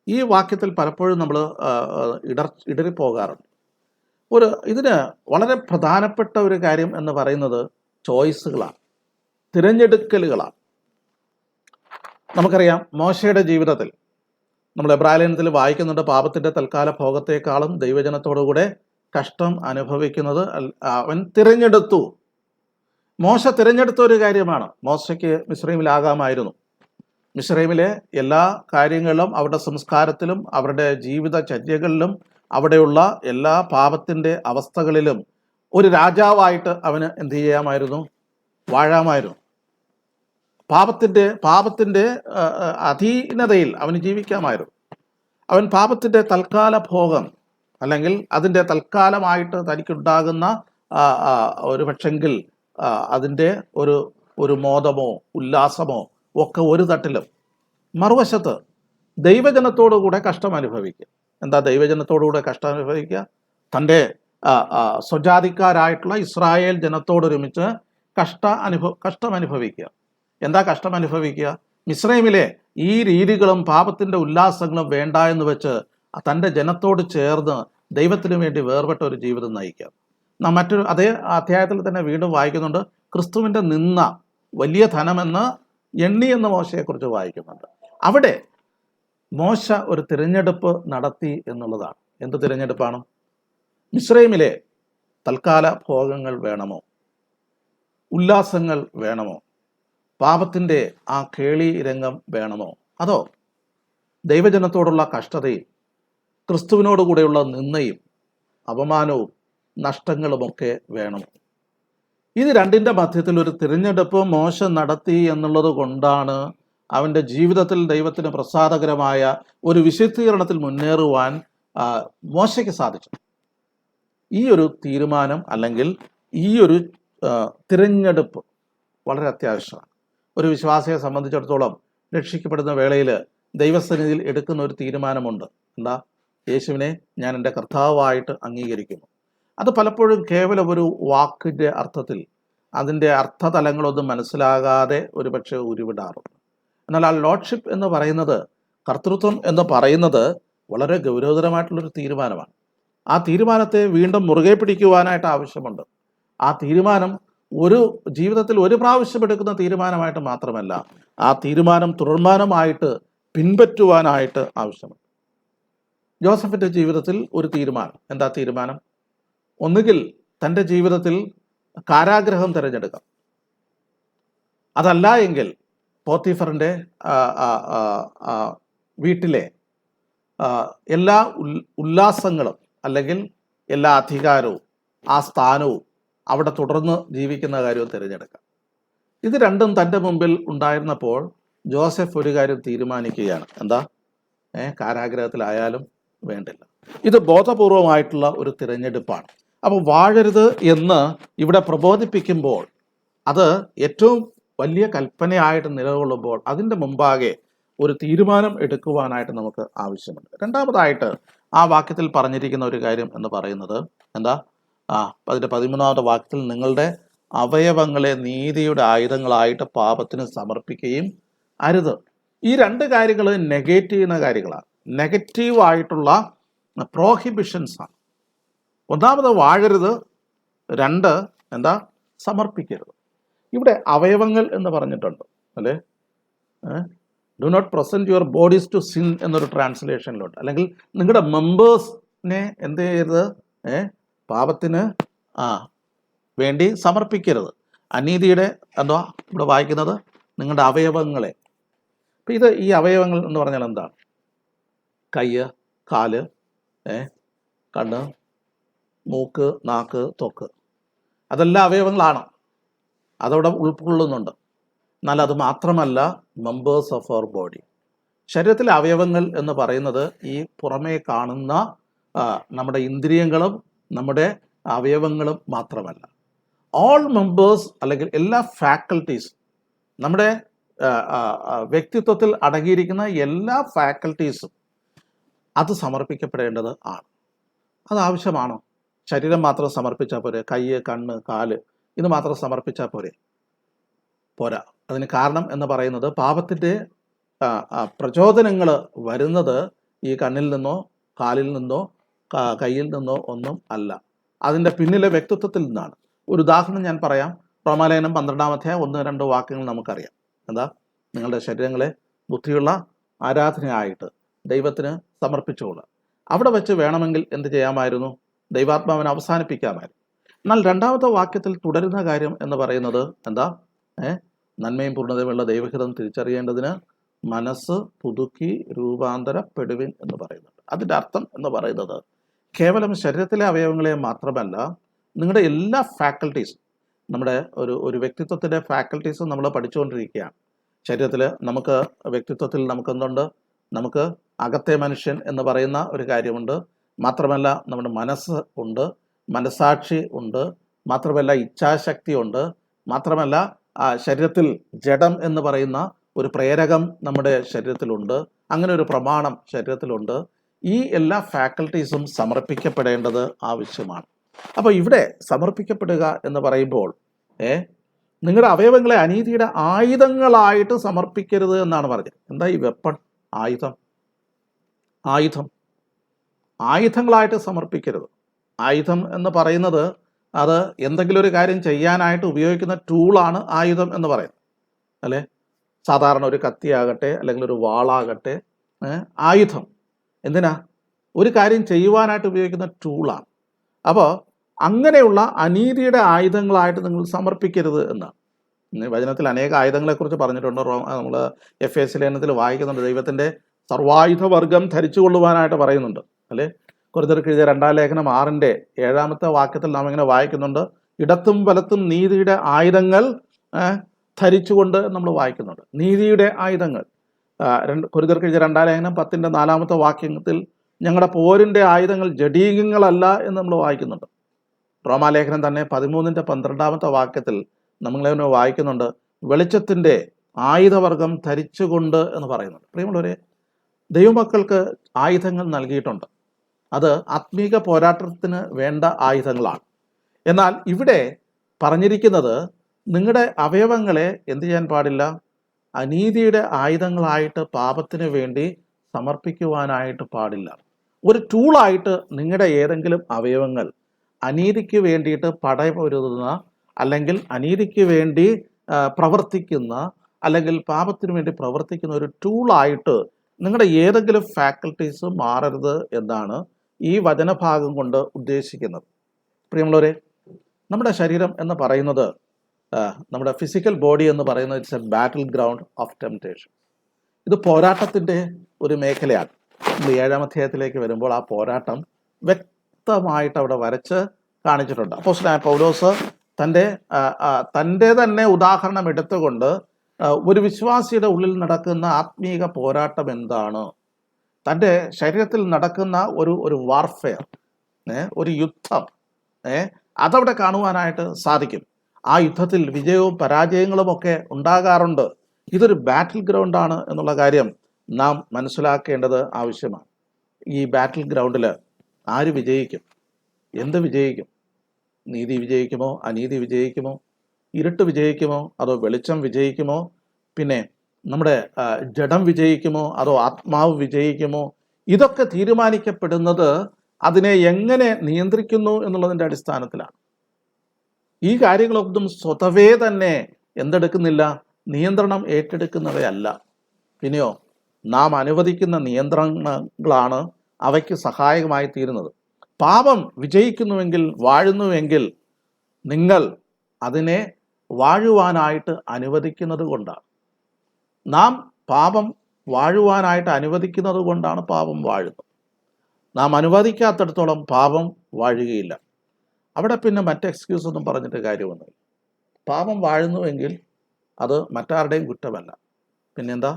ഈ വാക്യത്തിൽ പലപ്പോഴും നമ്മൾ ഇടറിപ്പോകാറുണ്ട്. ഇതിന് വളരെ പ്രധാനപ്പെട്ട ഒരു കാര്യം എന്ന് പറയുന്നത് ചോയ്സുകളാണ്, തിരഞ്ഞെടുക്കലുകളാണ്. നമുക്കറിയാം, മോശയുടെ ജീവിതത്തിൽ നമ്മൾ എബ്രായലേഖനത്തിൽ വായിക്കുന്നുണ്ട്, പാപത്തിൻ്റെ തൽക്കാല ഭോഗത്തെക്കാളും ദൈവജനത്തോടുകൂടെ കഷ്ടം അനുഭവിക്കുന്നത് അവൻ തിരഞ്ഞെടുത്തു. മോശ തിരഞ്ഞെടുത്ത ഒരു കാര്യമാണ്. മോശയ്ക്ക് മിസ്രൈമിലാകാമായിരുന്നു. മിസ്രൈമിലെ എല്ലാ കാര്യങ്ങളിലും, അവരുടെ സംസ്കാരത്തിലും, അവരുടെ ജീവിതചര്യകളിലും, അവിടെയുള്ള എല്ലാ പാപത്തിൻ്റെ അവസ്ഥകളിലും ഒരു രാജാവായിട്ട് അവന് എന്ത് ചെയ്യാമായിരുന്നു? വാഴാമായിരുന്നു. പാപത്തിൻ്റെ അധീനതയിൽ അവന് ജീവിക്കാമായിരുന്നു. അവൻ പാപത്തിൻ്റെ തൽക്കാല ഭോഗം, അല്ലെങ്കിൽ അതിൻ്റെ തൽക്കാലമായിട്ട് തനിക്കുണ്ടാകുന്ന ഒരു പക്ഷെങ്കിൽ അതിൻ്റെ ഒരു മോദമോ ഉല്ലാസമോ ഒക്കെ ഒരു തട്ടിലും, മറുവശത്ത് ദൈവജനത്തോടുകൂടെ കഷ്ടം അനുഭവിക്കുക. എന്താ ദൈവജനത്തോടുകൂടെ കഷ്ടം അനുഭവിക്കുക? തൻ്റെ സ്വജാതിക്കാരായിട്ടുള്ള ഇസ്രായേൽ ജനത്തോടൊരുമിച്ച് കഷ്ടം അനുഭവിക്കുക. എന്താ കഷ്ടം അനുഭവിക്കുക? മിസ്രൈമിലെ ഈ രീതികളും പാപത്തിൻ്റെ ഉല്ലാസങ്ങളും വേണ്ട എന്ന് വെച്ച് തൻ്റെ ജനത്തോട് ചേർന്ന് ദൈവത്തിനു വേണ്ടി വേർപെട്ട ഒരു ജീവിതം നയിക്കുക. നാം മറ്റൊരു അതേ അധ്യായത്തിൽ തന്നെ വീണ്ടും വായിക്കുന്നുണ്ട്, ക്രിസ്തുവിൻ്റെ നിന്ന വലിയ ധനമെന്ന് എണ്ണി എന്ന മോശയെക്കുറിച്ച് വായിക്കുന്നുണ്ട്. അവിടെ മോശ ഒരു തിരഞ്ഞെടുപ്പ് നടത്തി എന്നുള്ളതാണ്. എന്ത് തിരഞ്ഞെടുപ്പാണ്? മിസ്രൈമിലെ തൽക്കാല ഭോഗങ്ങൾ വേണമോ? ഉല്ലാസങ്ങൾ വേണമോ? പാപത്തിൻ്റെ ആ കേളി രംഗം വേണമോ? അതോ ദൈവജനത്തോടുള്ള കഷ്ടതയും ക്രിസ്തുവിനോടുകൂടെയുള്ള നിന്ദയും അപമാനവും നഷ്ടങ്ങളുമൊക്കെ വേണമോ? ഇത് രണ്ടിൻ്റെ മധ്യത്തിൽ ഒരു തിരഞ്ഞെടുപ്പ് മോശ നടത്തി എന്നുള്ളത് കൊണ്ടാണ് അവൻ്റെ ജീവിതത്തിൽ ദൈവത്തിന് പ്രസാദകരമായ ഒരു വിശുദ്ധീകരണത്തിൽ മുന്നേറുവാൻ മോശയ്ക്ക് സാധിച്ചു. ഈ ഒരു തീരുമാനം, അല്ലെങ്കിൽ ഈ ഒരു തിരഞ്ഞെടുപ്പ് വളരെ അത്യാവശ്യമാണ്. ഒരു വിശ്വാസിയെ സംബന്ധിച്ചിടത്തോളം രക്ഷിക്കപ്പെടുന്ന വേളയിൽ ദൈവസന്നിധിയിൽ എടുക്കുന്ന ഒരു തീരുമാനമുണ്ട്. എന്താ? യേശുവിനെ ഞാൻ എൻ്റെ കർത്താവായിട്ട് അംഗീകരിക്കുന്നു. അത് പലപ്പോഴും കേവലം ഒരു വാക്കിൻ്റെ അർത്ഥത്തിൽ, അതിൻ്റെ അർത്ഥതലങ്ങളൊന്നും മനസ്സിലാകാതെ ഒരുപക്ഷെ ഉരുവിടാറുണ്ട്. എന്നാൽ ആ ലോർഡ്ഷിപ്പ് എന്ന് പറയുന്നത്, കർത്തൃത്വം എന്ന് പറയുന്നത് വളരെ ഗൗരവതരമായിട്ടുള്ളൊരു തീരുമാനമാണ്. ആ തീരുമാനത്തെ വീണ്ടും മുറുകെ പിടിക്കുവാനായിട്ട് ആവശ്യമുണ്ട്. ആ തീരുമാനം ജീവിതത്തിൽ ഒരു പ്രാവശ്യം എടുക്കുന്ന തീരുമാനമായിട്ട് മാത്രമല്ല, ആ തീരുമാനം തുടർമാനമായിട്ട് പിൻപറ്റുവാനായിട്ട് ആവശ്യമുണ്ട്. ജോസഫിൻ്റെ ജീവിതത്തിൽ ഒരു തീരുമാനം. എന്താ തീരുമാനം? ഒന്നുകിൽ തൻ്റെ ജീവിതത്തിൽ കാരാഗ്രഹം തിരഞ്ഞെടുക്കാം, അതല്ല എങ്കിൽ പോത്തിഫറിൻ്റെ വീട്ടിലെ എല്ലാ ഉല്ലാസങ്ങളും, അല്ലെങ്കിൽ എല്ലാ അധികാരവും, ആ സ്ഥാനവും അവിടെ തുടർന്ന് ജീവിക്കുന്ന കാര്യവും തിരഞ്ഞെടുക്കാം. ഇത് രണ്ടും തൻ്റെ മുമ്പിൽ ഉണ്ടായിരുന്നപ്പോൾ ജോസഫ് ഒരു കാര്യം തീരുമാനിക്കുകയാണ്. എന്താ? കാരാഗ്രഹത്തിലായാലും വേണ്ടില്ല. ഇത് ബോധപൂർവമായിട്ടുള്ള ഒരു തിരഞ്ഞെടുപ്പാണ്. അപ്പോൾ വാഴരുത് എന്ന് ഇവിടെ പ്രബോധിപ്പിക്കുമ്പോൾ, അത് ഏറ്റവും വലിയ കൽപ്പനയായിട്ട് നിലകൊള്ളുമ്പോൾ അതിൻ്റെ മുമ്പാകെ ഒരു തീരുമാനം എടുക്കുവാനായിട്ട് നമുക്ക് ആവശ്യമുണ്ട്. രണ്ടാമതായിട്ട് ആ വാക്യത്തിൽ പറഞ്ഞിരിക്കുന്ന ഒരു കാര്യം എന്ന് പറയുന്നത് എന്താ? അതിൻ്റെ 13 വാക്യത്തിൽ നിങ്ങളുടെ അവയവങ്ങളെ നീതിയുടെ ആയുധങ്ങളായിട്ട് പാപത്തിന് സമർപ്പിക്കുകയും അരുത്. ഈ രണ്ട് കാര്യങ്ങൾ നെഗേറ്റ് ചെയ്യുന്ന കാര്യങ്ങളാണ്, നെഗറ്റീവായിട്ടുള്ള പ്രോഹിബിഷൻസ് ആണ്. ഒന്നാമത് വാഴരുത്, രണ്ട് എന്താ? സമർപ്പിക്കരുത്. ഇവിടെ അവയവങ്ങൾ എന്ന് പറഞ്ഞിട്ടുണ്ട് അല്ലേ? Do not present your bodies to sin എന്നൊരു ട്രാൻസ്ലേഷനിലുണ്ട്. അല്ലെങ്കിൽ നിങ്ങളുടെ മെമ്പേഴ്സിനെ എന്ത് ചെയ്യരുത്, പാപത്തിന് വേണ്ടി സമർപ്പിക്കരുത്. അനീതിയുടെ എന്താ ഇവിടെ വായിക്കുന്നത്, നിങ്ങളുടെ അവയവങ്ങളെ. അപ്പം ഈ അവയവങ്ങൾ എന്ന് പറഞ്ഞാൽ എന്താണ്? കയ്യ്, കാല്, കണ്ണ്, മൂക്ക്, നാക്ക്, ത്വക്ക്, അതെല്ലാം അവയവങ്ങളാണ്, അതവിടെ ഉൾക്കൊള്ളുന്നുണ്ട്. എന്നാൽ അത് മാത്രമല്ല മെമ്പേഴ്സ് ഓഫ് അവർ ബോഡി. ശരീരത്തിലെ അവയവങ്ങൾ എന്ന് പറയുന്നത് ഈ പുറമേ കാണുന്ന നമ്മുടെ ഇന്ദ്രിയങ്ങളും നമ്മുടെ അവയവങ്ങളും മാത്രമല്ല, ഓൾ മെമ്പേഴ്സ് അല്ലെങ്കിൽ എല്ലാ ഫാക്കൽറ്റീസും, നമ്മുടെ വ്യക്തിത്വത്തിൽ അടങ്ങിയിരിക്കുന്ന എല്ലാ ഫാക്കൽറ്റീസും അത് സമർപ്പിക്കപ്പെടേണ്ടത് ആണ്. അത് ആവശ്യമാണോ? ശരീരം മാത്രം സമർപ്പിച്ചാൽ പോരെ? കയ്യ്, കണ്ണ്, കാല് ഇത് മാത്രം സമർപ്പിച്ചാൽ പോരാ. അതിന് കാരണം എന്ന് പറയുന്നത് പാപത്തിൻ്റെ പ്രചോദനങ്ങൾ വരുന്നത് ഈ കണ്ണിൽ നിന്നോ കാലിൽ നിന്നോ കയ്യിൽ നിന്നോ ഒന്നും അല്ല, അതിൻ്റെ പിന്നിലെ വ്യക്തിത്വത്തിൽ നിന്നാണ്. ഒരു ഉദാഹരണം ഞാൻ പറയാം. റോമാലേഖനം 12-ാം അധ്യായം 1-2 വാക്യങ്ങൾ നമുക്കറിയാം. എന്താ? നിങ്ങളുടെ ശരീരങ്ങളെ ബുദ്ധിയുള്ള ആരാധനയായിട്ട് ദൈവത്തിന് സമർപ്പിച്ചുകൊള്ളുക. അവിടെ വെച്ച് വേണമെങ്കിൽ എന്ത് ചെയ്യാമായിരുന്നു? ദൈവാത്മാവിനെ അവസാനിപ്പിക്കാമായിരുന്നു. എന്നാൽ 2-ാമത്തെ വാക്യത്തിൽ തുടരുന്ന കാര്യം എന്ന് പറയുന്നത് എന്താ? നന്മയും പൂർണ്ണതയുമുള്ള ദൈവഹിതം തിരിച്ചറിയേണ്ടതിന് മനസ്സ് പുതുക്കി രൂപാന്തരപ്പെടുവിൻ എന്ന് പറയുന്നുണ്ട്. അതിൻ്റെ അർത്ഥം എന്ന് പറയുന്നത് കേവലം ശരീരത്തിലെ അവയവങ്ങളെ മാത്രമല്ല, നിങ്ങളുടെ എല്ലാ ഫാക്കൽറ്റീസും, നമ്മുടെ ഒരു വ്യക്തിത്വത്തിൻ്റെ ഫാക്കൽറ്റീസും നമ്മൾ പഠിച്ചുകൊണ്ടിരിക്കുകയാണ്. ശരീരത്തിൽ വ്യക്തിത്വത്തിൽ നമുക്കെന്തുണ്ട്? നമുക്ക് അകത്തെ മനുഷ്യൻ എന്ന് പറയുന്ന ഒരു കാര്യമുണ്ട്. മാത്രമല്ല നമ്മുടെ മനസ്സ് ഉണ്ട്, മനസാക്ഷി ഉണ്ട്, മാത്രമല്ല ഇച്ഛാശക്തി ഉണ്ട്, മാത്രമല്ല ശരീരത്തിൽ ജഡം എന്ന് പറയുന്ന ഒരു പ്രേരകം നമ്മുടെ ശരീരത്തിലുണ്ട്, അങ്ങനെ ഒരു പ്രമാണം ശരീരത്തിലുണ്ട്. ഈ എല്ലാ ഫാക്കൽറ്റീസും സമർപ്പിക്കപ്പെടേണ്ടത് ആവശ്യമാണ്. അപ്പോൾ ഇവിടെ സമർപ്പിക്കപ്പെടുക എന്ന് പറയുമ്പോൾ നിങ്ങളുടെ അവയവങ്ങളെ അനീതിയുടെ ആയുധങ്ങളായിട്ട് സമർപ്പിക്കരുത് എന്നാണ് പറഞ്ഞത്. എന്താ ഈ വെപ്പൺ? ആയുധങ്ങളായിട്ട് സമർപ്പിക്കരുത്. ആയുധം എന്ന് പറയുന്നത് അത് എന്തെങ്കിലും ഒരു കാര്യം ചെയ്യാനായിട്ട് ഉപയോഗിക്കുന്ന ടൂളാണ് ആയുധം എന്ന് പറയുന്നത്, അല്ലേ? സാധാരണ ഒരു കത്തിയാകട്ടെ അല്ലെങ്കിൽ ഒരു വാളാകട്ടെ, ആയുധം എന്തിനാ? ഒരു കാര്യം ചെയ്യുവാനായിട്ട് ഉപയോഗിക്കുന്ന ടൂളാണ്. അപ്പോൾ അങ്ങനെയുള്ള അനീതിയുടെ ആയുധങ്ങളായിട്ട് നിങ്ങൾ സമർപ്പിക്കരുത് എന്നാണ്. വചനത്തിൽ അനേക ആയുധങ്ങളെക്കുറിച്ച് പറഞ്ഞിട്ടുണ്ട്. നമ്മൾ എഫേസ്യ ലേഖനത്തിൽ വായിക്കുന്നുണ്ട്, ദൈവത്തിൻ്റെ സർവായുധ വർഗം ധരിച്ചു കൊള്ളുവാനായിട്ട് പറയുന്നുണ്ട്, അല്ലേ? കൊരിന്ത്യർക്ക് എഴുതിയ 2-ാം ലേഖനം 6-ന്റെ 7-ാമത്തെ വാക്യത്തിൽ നാം ഇങ്ങനെ വായിക്കുന്നുണ്ട്, ഇടത്തും വലത്തും നീതിയുടെ ആയുധങ്ങൾ ധരിച്ചുകൊണ്ട് നമ്മൾ വായിക്കുന്നുണ്ട്. നീതിയുടെ ആയുധങ്ങൾ. കൊരിന്ത്യർക്ക് എഴുതിയ 2-ാം ലേഖനം 10-ന്റെ 4-ാമത്തെ വാക്യത്തിൽ ഞങ്ങളുടെ പോരിൻ്റെ ആയുധങ്ങൾ ജഡീകങ്ങളല്ല എന്ന് നമ്മൾ വായിക്കുന്നുണ്ട്. റോമാലേഖനം തന്നെ 13-ന്റെ 12-ാമത്തെ വാക്യത്തിൽ നമ്മളിങ്ങനെ വായിക്കുന്നുണ്ട്, വെളിച്ചത്തിൻ്റെ ആയുധവർഗം ധരിച്ചുകൊണ്ട് എന്ന് പറയുന്നുണ്ട്. പ്രിയമുള്ളവരെ, ദൈവമക്കൾക്ക് ആയുധങ്ങൾ നൽകിയിട്ടുണ്ട്. അത് ആത്മീക പോരാട്ടത്തിന് വേണ്ട ആയുധങ്ങളാണ്. എന്നാൽ ഇവിടെ പറഞ്ഞിരിക്കുന്നത് നിങ്ങളുടെ അവയവങ്ങളെ എന്ത് ചെയ്യാൻ പാടില്ല? അനീതിയുടെ ആയുധങ്ങളായിട്ട് പാപത്തിന് വേണ്ടി സമർപ്പിക്കുവാനായിട്ട് പാടില്ല. ഒരു ടൂളായിട്ട് നിങ്ങളുടെ ഏതെങ്കിലും അവയവങ്ങൾ അനീതിക്ക് വേണ്ടിയിട്ട് പടപൊരുതുന്ന, അല്ലെങ്കിൽ അനീതിക്ക് വേണ്ടി പ്രവർത്തിക്കുന്ന, അല്ലെങ്കിൽ പാപത്തിന് വേണ്ടി പ്രവർത്തിക്കുന്ന ഒരു ടൂളായിട്ട് നിങ്ങളുടെ ഏതെങ്കിലും ഫാക്കൽറ്റീസ് മാറരുത് എന്നാണ് ഈ വചനഭാഗം കൊണ്ട് ഉദ്ദേശിക്കുന്നത്. പ്രിയമുള്ളവരെ, നമ്മുടെ ശരീരം എന്ന് പറയുന്നത്, നമ്മുടെ ഫിസിക്കൽ ബോഡി എന്ന് പറയുന്നത് it's A battle ground of temptation. ഇത് പോരാട്ടത്തിൻ്റെ ഒരു മേഖലയാണ്. നമ്മൾ 7-ാം അധ്യായത്തിലേക്ക് വരുമ്പോൾ ആ പോരാട്ടം വ്യക്തമായിട്ട് അവിടെ വരച്ച് കാണിച്ചിട്ടുണ്ട്. അപ്പോസ്തലനായ പൗലോസ് തൻ്റെ തന്നെ ഉദാഹരണം എടുത്തുകൊണ്ട് ഒരു വിശ്വാസിയുടെ ഉള്ളിൽ നടക്കുന്ന ആത്മീക പോരാട്ടം എന്താണ്, തൻ്റെ ശരീരത്തിൽ നടക്കുന്ന ഒരു വാർഫെയർ, ഒരു യുദ്ധം, അതവിടെ കാണുവാനായിട്ട് സാധിക്കും. ആ യുദ്ധത്തിൽ വിജയവും പരാജയങ്ങളും ഒക്കെ ഉണ്ടാകാറുണ്ട്. ഇതൊരു ബാറ്റിൽ ഗ്രൗണ്ടാണ് എന്നുള്ള കാര്യം നാം മനസ്സിലാക്കേണ്ടത് ആവശ്യമാണ്. ഈ ബാറ്റിൽ ഗ്രൗണ്ടിൽ ആര് വിജയിക്കും? എന്ത് വിജയിക്കും? നീതി വിജയിക്കുമോ? അനീതി വിജയിക്കുമോ? ഇരുട്ട് വിജയിക്കുമോ? അതോ വെളിച്ചം വിജയിക്കുമോ? പിന്നെ നമ്മുടെ ജഡം വിജയിക്കുമോ? അതോ ആത്മാവ് വിജയിക്കുമോ? ഇതൊക്കെ തീരുമാനിക്കപ്പെടുന്നത് അതിനെ എങ്ങനെ നിയന്ത്രിക്കുന്നു എന്നുള്ളതിൻ്റെ അടിസ്ഥാനത്തിലാണ്. ഈ കാര്യങ്ങളൊന്നും സ്വതവേ തന്നെ എന്തെടുക്കുന്നില്ല, നിയന്ത്രണം ഏറ്റെടുക്കുന്നവയല്ല. പിന്നെയോ നാം അനുവദിക്കുന്ന നിയന്ത്രണങ്ങളാണ് അവയ്ക്ക് സഹായകമായി തീരുന്നത്. പാപം വിജയിക്കുന്നുവെങ്കിൽ, വാഴുന്നുവെങ്കിൽ നിങ്ങൾ അതിനെ വാഴുവാനായിട്ട് അനുവദിക്കുന്നത് കൊണ്ടാണ്. നാം പാപം വാഴുവാനായിട്ട് അനുവദിക്കുന്നത് കൊണ്ടാണ് പാപം വാഴുന്നത്. നാം അനുവദിക്കാത്തിടത്തോളം പാപം വാഴുകയില്ല. അവിടെ പിന്നെ മറ്റ് എക്സ്ക്യൂസ് ഒന്നും പറഞ്ഞിട്ട് കാര്യമൊന്നുമില്ല. പാപം വാഴുന്നുവെങ്കിൽ അത് മറ്റാരുടെയും കുറ്റമല്ല. പിന്നെന്താ,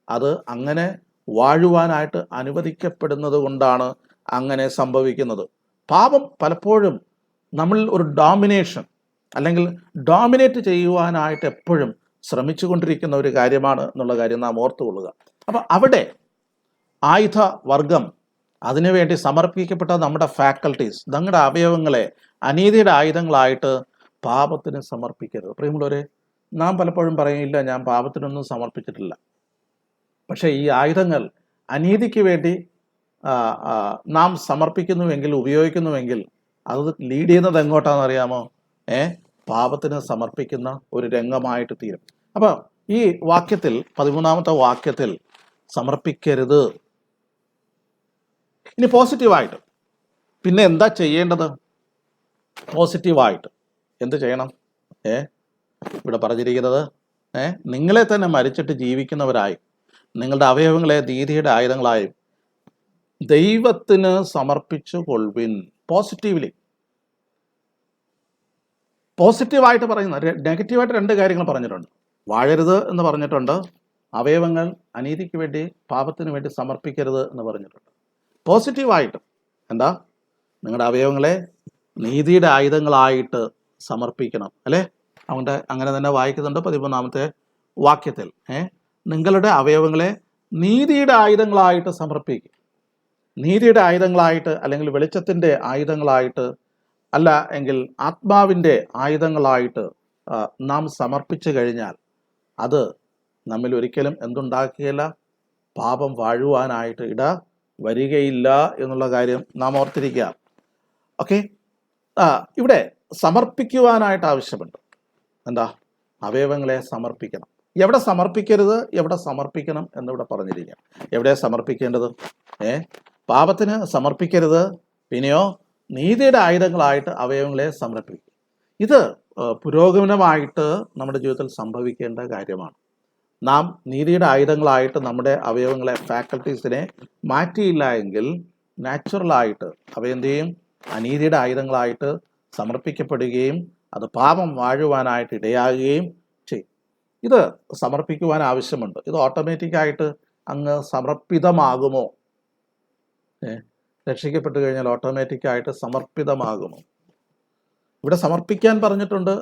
അത് അങ്ങനെ വാഴുവാനായിട്ട് അനുവദിക്കപ്പെടുന്നത് കൊണ്ടാണ് അങ്ങനെ സംഭവിക്കുന്നത്. പാപം പലപ്പോഴും നമ്മളിൽ ഒരു ഡോമിനേഷൻ അല്ലെങ്കിൽ ഡോമിനേറ്റ് ചെയ്യുവാനായിട്ട് എപ്പോഴും ശ്രമിച്ചു കൊണ്ടിരിക്കുന്ന ഒരു കാര്യമാണ് എന്നുള്ള കാര്യം നാം ഓർത്തുകൊള്ളുക. അപ്പം അവിടെ ആയുധ വർഗം, അതിനുവേണ്ടി സമർപ്പിക്കപ്പെട്ട നമ്മുടെ ഫാക്കൽറ്റീസ്, നമ്മുടെ അവയവങ്ങളെ അനീതിയുടെ ആയുധങ്ങളായിട്ട് പാപത്തിന് സമർപ്പിക്കരുത്. പ്രിയമുള്ളവരെ, നാം പലപ്പോഴും പറയില്ല ഞാൻ പാപത്തിനൊന്നും സമർപ്പിച്ചിട്ടില്ല. പക്ഷേ ഈ ആയുധങ്ങൾ അനീതിക്ക് വേണ്ടി നാം സമർപ്പിക്കുന്നുവെങ്കിൽ, ഉപയോഗിക്കുന്നുവെങ്കിൽ അത് ലീഡ് ചെയ്യുന്നത് എങ്ങോട്ടാണെന്ന് അറിയാമോ? പാപത്തിന് സമർപ്പിക്കുന്ന ഒരു രംഗമായിട്ട് തീരും. അപ്പോൾ ഈ വാക്യത്തിൽ 13ാമത്തെ വാക്യത്തിൽ സമർപ്പിക്കരുത്. ഇനി പോസിറ്റീവായിട്ട് പിന്നെ എന്താ ചെയ്യേണ്ടത്? പോസിറ്റീവായിട്ട് എന്ത് ചെയ്യണം? ഇവിടെ പറഞ്ഞിരിക്കുന്നത് നിങ്ങളെ തന്നെ മരിച്ചിട്ട് ജീവിക്കുന്നവരായി നിങ്ങളുടെ അവയവങ്ങളെ നീതിയുടെ ആയുധങ്ങളായി ദൈവത്തിന് സമർപ്പിച്ചു കൊള്ളുവിൻ. പോസിറ്റീവായിട്ട് പറയുന്ന, നെഗറ്റീവായിട്ട് 2 കാര്യങ്ങൾ പറഞ്ഞിട്ടുണ്ട്. വാഴരുത് എന്ന് പറഞ്ഞിട്ടുണ്ട്, അവയവങ്ങൾ അനീതിക്ക് വേണ്ടി പാപത്തിന് വേണ്ടി സമർപ്പിക്കരുത് എന്ന് പറഞ്ഞിട്ടുണ്ട്. പോസിറ്റീവായിട്ട് എന്താ? നിങ്ങളുടെ അവയവങ്ങളെ നീതിയുടെ ആയുധങ്ങളായിട്ട് സമർപ്പിക്കണം, അല്ലേ? അതുകൊണ്ട് അങ്ങനെ തന്നെ വായിക്കുന്നുണ്ട് 13ാമത്തെ വാക്യത്തിൽ. നിങ്ങളുടെ അവയവങ്ങളെ നീതിയുടെ ആയുധങ്ങളായിട്ട് സമർപ്പിക്കും. നീതിയുടെ ആയുധങ്ങളായിട്ട്, അല്ലെങ്കിൽ വെളിച്ചത്തിൻ്റെ ആയുധങ്ങളായിട്ട്, അല്ല എങ്കിൽ ആത്മാവിൻ്റെ ആയുധങ്ങളായിട്ട് നാം സമർപ്പിച്ചു കഴിഞ്ഞാൽ അത് നമ്മിൽ ഒരിക്കലും എന്തുണ്ടാക്കുകയില്ല? പാപം വാഴുവാനായിട്ട് ഇട വരികയില്ല എന്നുള്ള കാര്യം നാം ഓർത്തിരിക്കുക. ഓക്കെ, ഇവിടെ സമർപ്പിക്കുവാനായിട്ട് ആവശ്യമുണ്ട്. എന്താ? അവയവങ്ങളെ സമർപ്പിക്കണം. എവിടെ സമർപ്പിക്കരുത്, എവിടെ സമർപ്പിക്കണം എന്നിവിടെ പറഞ്ഞിരിക്കുക. എവിടെ സമർപ്പിക്കേണ്ടത്? പാപത്തിന് സമർപ്പിക്കരുത്. പിന്നെയോ നീതിയുടെ ആയുധങ്ങളായിട്ട് അവയവങ്ങളെ സമർപ്പിക്കും. ഇത് പുരോഗമനമായിട്ട് നമ്മുടെ ജീവിതത്തിൽ സംഭവിക്കേണ്ട കാര്യമാണ്. നാം നീതിയുടെ ആയുധങ്ങളായിട്ട് നമ്മുടെ അവയവങ്ങളെ, ഫാക്കൽറ്റീസിനെ മാറ്റിയില്ല എങ്കിൽ നാച്ചുറലായിട്ട് അവയെന്ത് ചെയ്യും? അനീതിയുടെ ആയുധങ്ങളായിട്ട് സമർപ്പിക്കപ്പെടുകയും അത് പാപം വാഴുവാനായിട്ട് ഇടയാകുകയും ചെയ്യും. ഇത് സമർപ്പിക്കുവാൻ ആവശ്യമുണ്ട്. ഇത് ഓട്ടോമാറ്റിക്കായിട്ട് അങ്ങ് സമർപ്പിതമാകുമോ? രക്ഷിക്കപ്പെട്ടു കഴിഞ്ഞാൽ ഓട്ടോമാറ്റിക്കായിട്ട് സമർപ്പിതമാകുമോ? ഇവിടെ സമർപ്പിക്കാൻ പറഞ്ഞിട്ടുണ്ട്.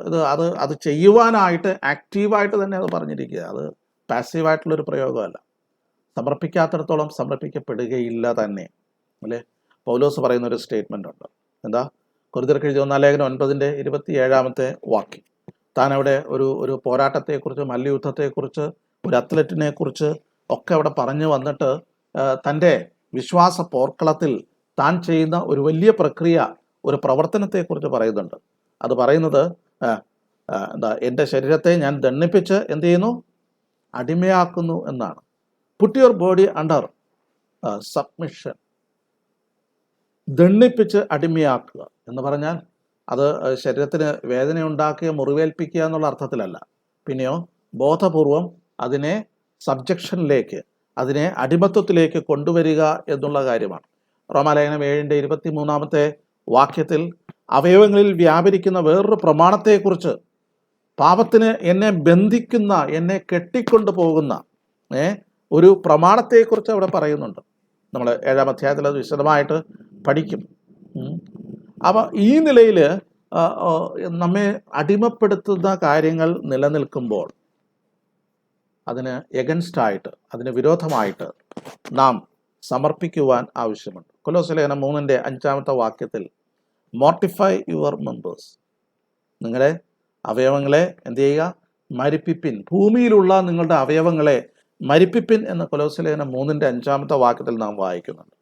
അത് ചെയ്യുവാനായിട്ട് ആക്റ്റീവായിട്ട് തന്നെ അത് പറഞ്ഞിരിക്കുക. അത് പാസീവായിട്ടുള്ളൊരു പ്രയോഗമല്ല. സമർപ്പിക്കാത്തിടത്തോളം സമർപ്പിക്കപ്പെടുകയില്ല തന്നെ, അല്ലേ? പൗലോസ് പറയുന്ന ഒരു സ്റ്റേറ്റ്മെൻ്റ് ഉണ്ട്. എന്താ? കൊരിന്ത്യർക്ക് എഴുതിയ 1 ലേഖനം 9:27 വാക്യം. താൻ അവിടെ ഒരു പോരാട്ടത്തെക്കുറിച്ച്, മല്ലയുദ്ധത്തെക്കുറിച്ച്, ഒരു അത്ലറ്റിനെ കുറിച്ച് ഒക്കെ അവിടെ പറഞ്ഞു വന്നിട്ട് തൻ്റെ വിശ്വാസ പോർക്കളത്തിൽ താൻ ചെയ്യുന്ന ഒരു വലിയ പ്രക്രിയ, ഒരു പ്രവർത്തനത്തെക്കുറിച്ച് പറയുന്നുണ്ട്. അത് പറയുന്നത് എൻ്റെ ശരീരത്തെ ഞാൻ ദണ്ഡിപ്പിച്ച് എന്ത് ചെയ്യുന്നു? അടിമയാക്കുന്നു എന്നാണ്. Put your body under submission. ദണ്ഡിപ്പിച്ച് അടിമയാക്കുക എന്ന് പറഞ്ഞാൽ അത് ശരീരത്തിന് വേദന ഉണ്ടാക്കുക, മുറിവേൽപ്പിക്കുക എന്നുള്ള അർത്ഥത്തിലല്ല. പിന്നെയോ ബോധപൂർവം അതിനെ സബ്ജക്ഷനിലേക്ക്, അതിനെ അടിമത്വത്തിലേക്ക് കൊണ്ടുവരിക എന്നുള്ള കാര്യമാണ്. റോമാലേഖനം 7:23 വാക്യത്തിൽ അവയവങ്ങളിൽ വ്യാപരിക്കുന്ന വേറൊരു പ്രമാണത്തെക്കുറിച്ച്, പാപത്തിന് എന്നെ ബന്ധിക്കുന്ന, എന്നെ കെട്ടിക്കൊണ്ടു പോകുന്ന ഒരു പ്രമാണത്തെക്കുറിച്ച് അവിടെ പറയുന്നുണ്ട്. നമ്മൾ 7-ാം അധ്യായത്തിൽ അത് വിശദമായിട്ട് പഠിക്കും. അപ്പോൾ ഈ നിലയിൽ നമ്മെ അടിമപ്പെടുത്തുന്ന കാര്യങ്ങൾ നിലനിൽക്കുമ്പോൾ അതിന് എഗൻസ്റ്റായിട്ട്, അതിന് വിരോധമായിട്ട് നാം സമർപ്പിക്കുവാൻ ആവശ്യമുണ്ട്. കൊലോസ്യ ലേഖനം 3:5 വാക്യത്തിൽ മോർട്ടിഫൈ യുവർ മെമ്പേഴ്സ്, നിങ്ങളുടെ അവയവങ്ങളെ എന്ത് ചെയ്യുക? മരിപ്പിപ്പിൻ. ഭൂമിയിലുള്ള നിങ്ങളുടെ അവയവങ്ങളെ മരിപ്പിപ്പിൻ എന്ന് കൊലോസ്യ ലേഖനം 3:5 വാക്യത്തിൽ നാം വായിക്കുന്നുണ്ട്,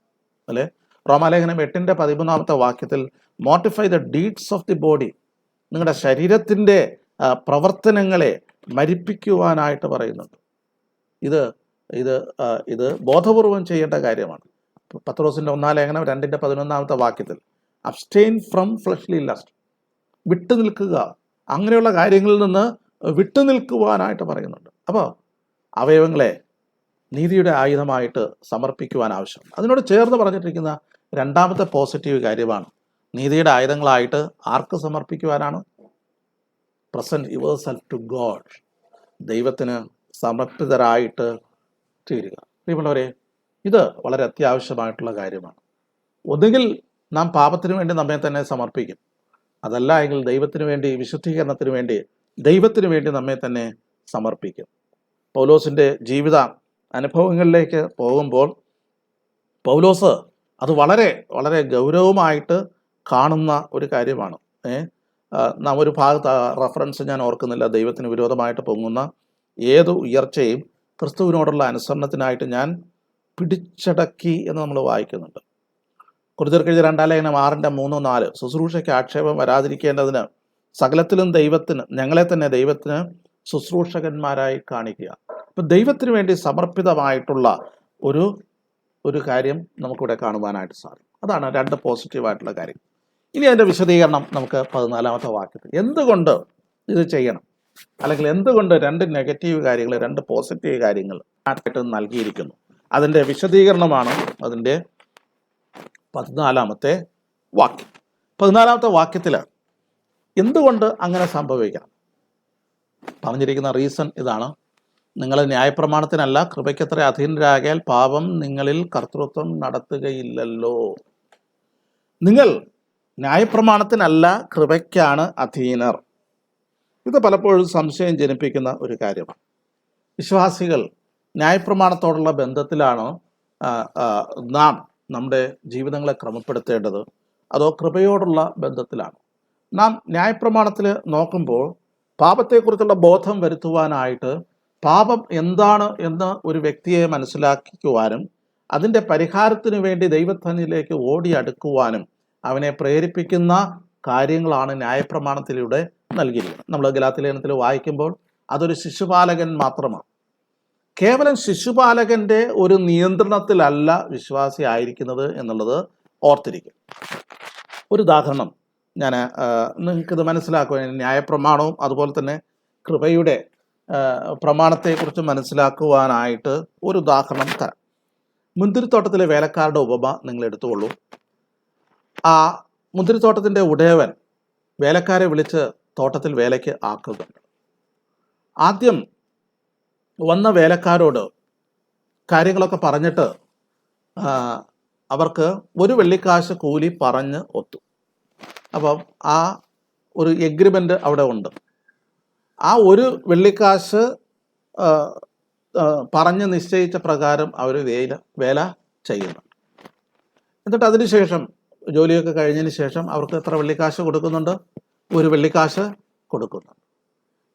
അല്ലേ? റോമാലേഖനം 8:13 വാക്യത്തിൽ മോർട്ടിഫൈ the deeds of the body, നിങ്ങളുടെ ശരീരത്തിൻ്റെ പ്രവർത്തനങ്ങളെ മരിപ്പിക്കുവാനായിട്ട് പറയുന്നുണ്ട്. ഇത് ഇത് ബോധപൂർവം ചെയ്യേണ്ട കാര്യമാണ്. പത്രോസിൻ്റെ 1 ലേഖനം 2:11 വാക്യത്തിൽ അബ്സ്റ്റെയിൻ ഫ്രം ഫ്ലഷ്ലി ലസ്റ്റ്, വിട്ടുനിൽക്കുക, അങ്ങനെയുള്ള കാര്യങ്ങളിൽ നിന്ന് വിട്ടുനിൽക്കുവാനായിട്ട് പറയുന്നുണ്ട്. അപ്പോൾ അവയവങ്ങളെ നീതിയുടെ ആയുധമായിട്ട് സമർപ്പിക്കുവാൻ ആവശ്യം. അതിനോട് ചേർന്ന് പറഞ്ഞിട്ടിരിക്കുന്ന രണ്ടാമത്തെ പോസിറ്റീവ് കാര്യമാണ് നീതിയുടെ ആയുധങ്ങളായിട്ട് ആർക്ക് സമർപ്പിക്കുവാനാണ്? Present yourself to God, ദൈവത്തിന് സമർപ്പിതരായിട്ട് തീരുക. പ്രിയമുള്ളവരെ, ഇത് വളരെ അത്യാവശ്യമായിട്ടുള്ള കാര്യമാണ്. ഒന്നുകിൽ നാം പാപത്തിന് വേണ്ടി നമ്മെ തന്നെ സമർപ്പിക്കും, അതല്ല എങ്കിൽ ദൈവത്തിന് വേണ്ടി, വിശുദ്ധീകരണത്തിന് വേണ്ടി ദൈവത്തിന് വേണ്ടി നമ്മെ തന്നെ സമർപ്പിക്കും. പൗലോസിൻ്റെ ജീവിത അനുഭവങ്ങളിലേക്ക് പോകുമ്പോൾ പൗലോസ് അത് വളരെ വളരെ ഗൗരവമായിട്ട് കാണുന്ന ഒരു കാര്യമാണ്. നാം ഒരു ഭാഗത്ത് റെഫറൻസ് ഞാൻ ഓർക്കുന്നില്ല, ദൈവത്തിന് വിരോധമായിട്ട് പൊങ്ങുന്ന ഏത് ഉയർച്ചയും ക്രിസ്തുവിനോടുള്ള അനുസരണത്തിനായിട്ട് ഞാൻ പിടിച്ചടക്കി എന്ന് നമ്മൾ വായിക്കുന്നുണ്ട്. കൊരിന്ത്യർക്ക് എഴുതിയ 2 ലേഖനം 6:3-4 ശുശ്രൂഷയ്ക്ക് ആക്ഷേപം വരാതിരിക്കേണ്ടതിന് സകലത്തിലും ഞങ്ങളെ തന്നെ ദൈവത്തിന് ശുശ്രൂഷകന്മാരായി കാണിക്കുക. അപ്പം ദൈവത്തിന് വേണ്ടി സമർപ്പിതമായിട്ടുള്ള ഒരു കാര്യം നമുക്കിവിടെ കാണുവാനായിട്ട് സാധിക്കും. അതാണ് 2 പോസിറ്റീവായിട്ടുള്ള കാര്യം. ഇനി അതിൻ്റെ വിശദീകരണം നമുക്ക് 14 വാക്യത്തിൽ എന്തുകൊണ്ട് ഇത് ചെയ്യണം, അല്ലെങ്കിൽ എന്തുകൊണ്ട് 2 നെഗറ്റീവ് കാര്യങ്ങൾ 2 പോസിറ്റീവ് കാര്യങ്ങൾ ആയിട്ട് നൽകിയിരിക്കുന്നു, അതിൻ്റെ വിശദീകരണമാണ് അതിൻ്റെ 14 വാക്യം. 14 വാക്യത്തിൽ എന്തുകൊണ്ട് അങ്ങനെ സംഭവിക്കണം പറഞ്ഞിരിക്കുന്ന റീസൺ ഇതാണ്: നിങ്ങൾ ന്യായപ്രമാണത്തിനല്ല കൃപയ്ക്കത്ര അധീനരാകിയാൽ പാപം നിങ്ങളിൽ കർത്തൃത്വം നടത്തുകയില്ലല്ലോ. നിങ്ങൾ ന്യായപ്രമാണത്തിനല്ല കൃപയ്ക്കാണ് അധീനർ. ഇത് പലപ്പോഴും സംശയം ജനിപ്പിക്കുന്ന ഒരു കാര്യമാണ്. വിശ്വാസികൾ ന്യായപ്രമാണത്തോടുള്ള ബന്ധത്തിലാണ് നാം നമ്മുടെ ജീവിതങ്ങളെ ക്രമപ്പെടുത്തേണ്ടത്, അതോ കൃപയോടുള്ള ബന്ധത്തിലാണ്? നാം ന്യായപ്രമാണത്തിൽ നോക്കുമ്പോൾ പാപത്തെക്കുറിച്ചുള്ള ബോധം വരുത്തുവാനായിട്ട്, പാപം എന്താണ് എന്ന് ഒരു വ്യക്തിയെ മനസ്സിലാക്കുവാനും അതിൻ്റെ പരിഹാരത്തിന് വേണ്ടി ദൈവസന്നിധിയിലേക്ക് ഓടി അടുക്കുവാനും അവനെ പ്രേരിപ്പിക്കുന്ന കാര്യങ്ങളാണ് ന്യായപ്രമാണത്തിലൂടെ നൽകിയിരിക്കുന്നത്. നമ്മൾ ഗലാത്യലേഖനത്തിൽ വായിക്കുമ്പോൾ അതൊരു ശിശുപാലകൻ മാത്രമാണ്. കേവലം ശിശുപാലകൻ്റെ ഒരു നിയന്ത്രണത്തിലല്ല വിശ്വാസി ആയിരിക്കുന്നത് എന്നുള്ളത് ഓർത്തിരിക്കും. ഒരു ഉദാഹരണം ഞാൻ നിങ്ങൾക്കിത് മനസ്സിലാക്കുവാൻ, ന്യായപ്രമാണവും അതുപോലെ തന്നെ കൃപയുടെ പ്രമാണത്തെക്കുറിച്ച് മനസ്സിലാക്കുവാനായിട്ട് ഒരു ഉദാഹരണം തരാം. മുന്തിരിത്തോട്ടത്തിലെ വേലക്കാരുടെ ഉപമ നിങ്ങൾ എടുത്തുകൊള്ളൂ. ആ മുന്തിരിത്തോട്ടത്തിൻ്റെ ഉടയവൻ വേലക്കാരെ വിളിച്ച് തോട്ടത്തിൽ വേലയ്ക്ക് ആക്കുന്നുണ്ട്. ആദ്യം വന്ന വേലക്കാരോട് കാര്യങ്ങളൊക്കെ പറഞ്ഞിട്ട് അവർക്ക് 1 വെള്ളിക്കാശ് കൂലി പറഞ്ഞ് ഒത്തു. അപ്പം ആ ഒരു എഗ്രിമെൻ്റ് അവിടെ ഉണ്ട്. ആ 1 വെള്ളിക്കാശ് പറഞ്ഞ് നിശ്ചയിച്ച പ്രകാരം അവർ വേല ചെയ്യുന്നുണ്ട്. എന്നിട്ട് അതിനുശേഷം ജോലിയൊക്കെ കഴിഞ്ഞതിന് ശേഷം അവർക്ക് എത്ര വെള്ളിക്കാശ് കൊടുക്കുന്നുണ്ട്? 1 വെള്ളിക്കാശ് കൊടുക്കുന്നുണ്ട്.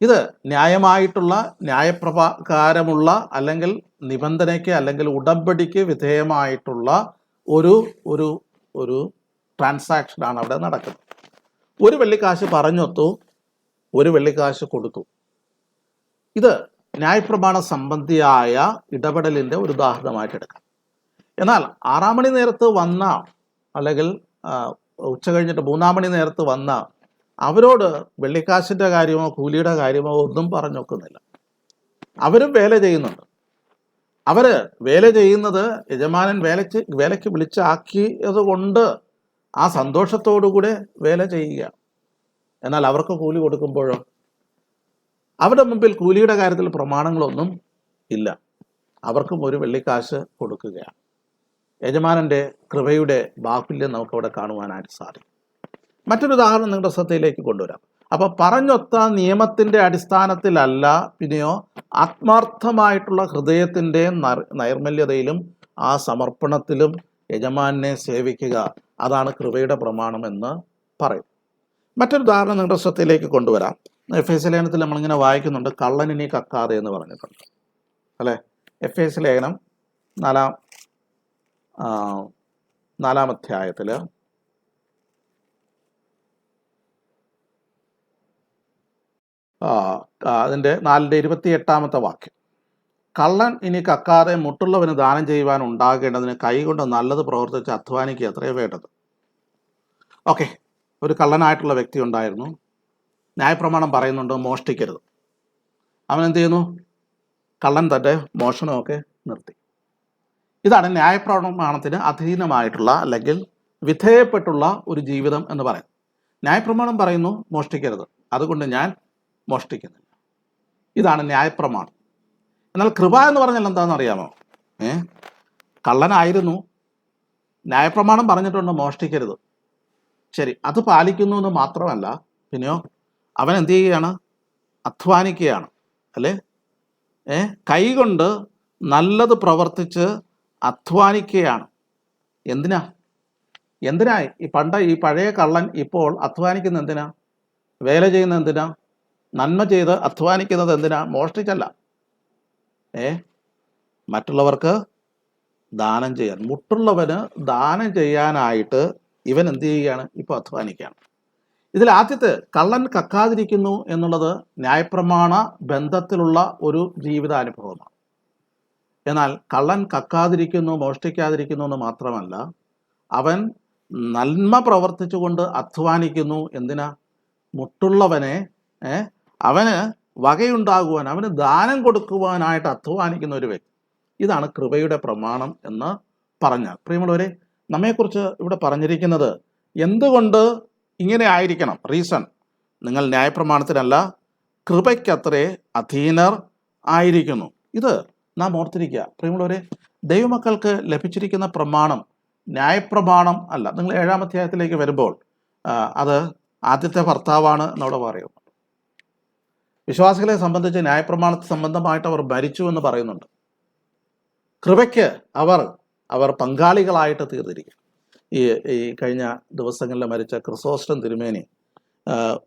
ഇത് ന്യായമായിട്ടുള്ള, ന്യായപ്രകാരമുള്ള, അല്ലെങ്കിൽ നിബന്ധനയ്ക്ക് അല്ലെങ്കിൽ ഉടമ്പടിക്ക് വിധേയമായിട്ടുള്ള ഒരു ട്രാൻസാക്ഷനാണ് അവിടെ നടക്കുന്നത്. 1 വെള്ളിക്കാശ് പറഞ്ഞൊത്തു, 1 വെള്ളിക്കാശ് കൊടുത്തു. ഇത് ന്യായപ്രമാണ സംബന്ധിയായ ഇടപെടലിൻ്റെ ഒരു ഉദാഹരണമായിട്ട് എടുക്കാം. എന്നാൽ 6 മണി നേരത്ത് വന്ന, അല്ലെങ്കിൽ ഉച്ച കഴിഞ്ഞിട്ട് 3 മണി നേരത്ത് വന്ന അവരോട് വെള്ളിക്കാശിൻ്റെ കാര്യമോ കൂലിയുടെ കാര്യമോ ഒന്നും പറഞ്ഞു നോക്കുന്നില്ല. അവരും വേല ചെയ്യുന്നുണ്ട്. അവർ വേല ചെയ്യുന്നത് യജമാനൻ വേലയ്ക്ക് വിളിച്ചാക്കിയത് കൊണ്ട് ആ സന്തോഷത്തോടുകൂടെ വേല ചെയ്യുക. എന്നാൽ അവർക്ക് കൂലി കൊടുക്കുമ്പോഴോ അവരുടെ മുമ്പിൽ കൂലിയുടെ കാര്യത്തിൽ പ്രമാണങ്ങളൊന്നും ഇല്ല. അവർക്കും 1 വെള്ളിക്കാശ് കൊടുക്കുകയാണ്. യജമാനൻ്റെ കൃപയുടെ ബാഹുല്യം നമുക്കവിടെ കാണുവാനായിട്ട് സാധിക്കും. മറ്റൊരു ഉദാഹരണം നിങ്ങളുടെ ശ്രദ്ധയിലേക്ക് കൊണ്ടുവരാം. അപ്പോൾ പറഞ്ഞൊത്ത നിയമത്തിൻ്റെ അടിസ്ഥാനത്തിലല്ല, പിന്നെയോ ആത്മാർത്ഥമായിട്ടുള്ള ഹൃദയത്തിൻ്റെ നൈർമല്യതയിലും ആ സമർപ്പണത്തിലും യജമാനെ സേവിക്കുക, അതാണ് കൃപയുടെ പ്രമാണം എന്ന് പറയും. മറ്റൊരു ഉദാഹരണം നിങ്ങളുടെ ശ്രദ്ധയിലേക്ക് കൊണ്ടുവരാം. എഫേസ്യ ലേഖനത്തിൽ നമ്മളിങ്ങനെ വായിക്കുന്നുണ്ട്, കള്ളനിനി കക്കാതെ എന്ന് പറഞ്ഞിട്ടുണ്ട് അല്ലേ? എഫേസ്യ ലേഖനം 4-ാം അധ്യായത്തിൽ അതിൻ്റെ 4-ന്റെ 28-ാമത്തെ വാക്യം. കള്ളൻ ഇനി കക്കാതെ മുട്ടുള്ളവന് ദാനം ചെയ്യുവാൻ ഉണ്ടാകേണ്ടതിന് കൈകൊണ്ട് നല്ലത് പ്രവർത്തിച്ച് അധ്വാനിക്കുക അത്രയും വേണ്ടത്. ഓക്കെ, ഒരു കള്ളനായിട്ടുള്ള വ്യക്തി ഉണ്ടായിരുന്നു. ന്യായപ്രമാണം പറയുന്നുണ്ട് മോഷ്ടിക്കരുത്. അവൻ എന്ത് ചെയ്യുന്നു? കള്ളൻ തൻ്റെ മോഷണമൊക്കെ നിർത്തി. ഇതാണ് ന്യായപ്രമാണത്തിന് അധീനമായിട്ടുള്ള അല്ലെങ്കിൽ വിധേയപ്പെട്ടുള്ള ഒരു ജീവിതം എന്ന് പറയും. ന്യായപ്രമാണം പറയുന്നു മോഷ്ടിക്കരുത്, അതുകൊണ്ട് ഞാൻ മോഷ്ടിക്കുന്നില്ല. ഇതാണ് ന്യായപ്രമാണം. എന്നാൽ കൃപ എന്ന് പറഞ്ഞാൽ എന്താണെന്ന് അറിയാമോ? കള്ളനായിരുന്നു, ന്യായപ്രമാണം പറഞ്ഞിട്ടുണ്ട് മോഷ്ടിക്കരുത്, ശരി, അത് പാലിക്കുന്നു എന്ന് മാത്രമല്ല, പിന്നെയോ അവൻ എന്ത് ചെയ്യുകയാണ്? അധ്വാനിക്കുകയാണ്, അല്ലേ? കൈകൊണ്ട് നല്ലത് പ്രവർത്തിച്ച് അധ്വാനിക്കുകയാണ്. എന്തിനാ ഈ പഴയ കള്ളൻ ഇപ്പോൾ അധ്വാനിക്കുന്ന എന്തിനാ? വേല ചെയ്യുന്നത് എന്തിനാ? നന്മ ചെയ്ത് അധ്വാനിക്കുന്നത് എന്തിനാ? മോഷ്ടിച്ചല്ല, മറ്റുള്ളവർക്ക് ദാനം ചെയ്യാൻ, മുട്ടുള്ളവന് ദാനം ചെയ്യാനായിട്ട് ഇവൻ എന്ത് ചെയ്യുകയാണ്? ഇപ്പോൾ അധ്വാനിക്കുകയാണ്. ഇതിൽ ആദ്യത്തെ കള്ളൻ കക്കാതിരിക്കുന്നു എന്നുള്ളത് ന്യായപ്രമാണ ബന്ധത്തിലുള്ള ഒരു ജീവിതാനുഭവമാണ്. എന്നാൽ കള്ളൻ കക്കാതിരിക്കുന്നു, മോഷ്ടിക്കാതിരിക്കുന്നു എന്ന് മാത്രമല്ല, അവൻ നന്മ പ്രവർത്തിച്ചുകൊണ്ട് അധ്വാനിക്കുന്നു. എന്തിനാ? മുട്ടുള്ളവനെ അവന് വകയുണ്ടാകുവാൻ, അവന് ദാനം കൊടുക്കുവാനായിട്ട് അധ്വാനിക്കുന്ന ഒരു വ്യക്തി. ഇതാണ് കൃപയുടെ പ്രമാണം എന്ന് പറഞ്ഞാൽ. പ്രിയമുള്ളവരെ, നമ്മെക്കുറിച്ച് ഇവിടെ പറഞ്ഞിരിക്കുന്നത് എന്തുകൊണ്ട് ഇങ്ങനെ ആയിരിക്കണം? റീസൺ, നിങ്ങൾ ന്യായപ്രമാണത്തിനല്ല കൃപയ്ക്കത്രേ അധീനർ ആയിരിക്കുന്നു. ഇത് നാം ഓർത്തിരിക്കുക. പ്രിയമുള്ളവരെ, ദൈവമക്കൾക്ക് ലഭിച്ചിരിക്കുന്ന പ്രമാണം ന്യായപ്രമാണം അല്ല. നിങ്ങൾ 7-ാം അധ്യായത്തിലേക്ക് വരുമ്പോൾ അത് ആദ്യത്തെ ഭർത്താവാണ് എന്നവിടെ പറയുന്നു. വിശ്വാസികളെ സംബന്ധിച്ച് ന്യായപ്രമാണത്തെ സംബന്ധമായിട്ട് അവർ മരിച്ചു എന്ന് പറയുന്നുണ്ട്. കൃപയ്ക്ക് അവർ പങ്കാളികളായിട്ട് തീർന്നിരിക്കും. ഈ കഴിഞ്ഞ ദിവസങ്ങളിൽ മരിച്ച ക്രിസോസ്റ്റം തിരുമേനി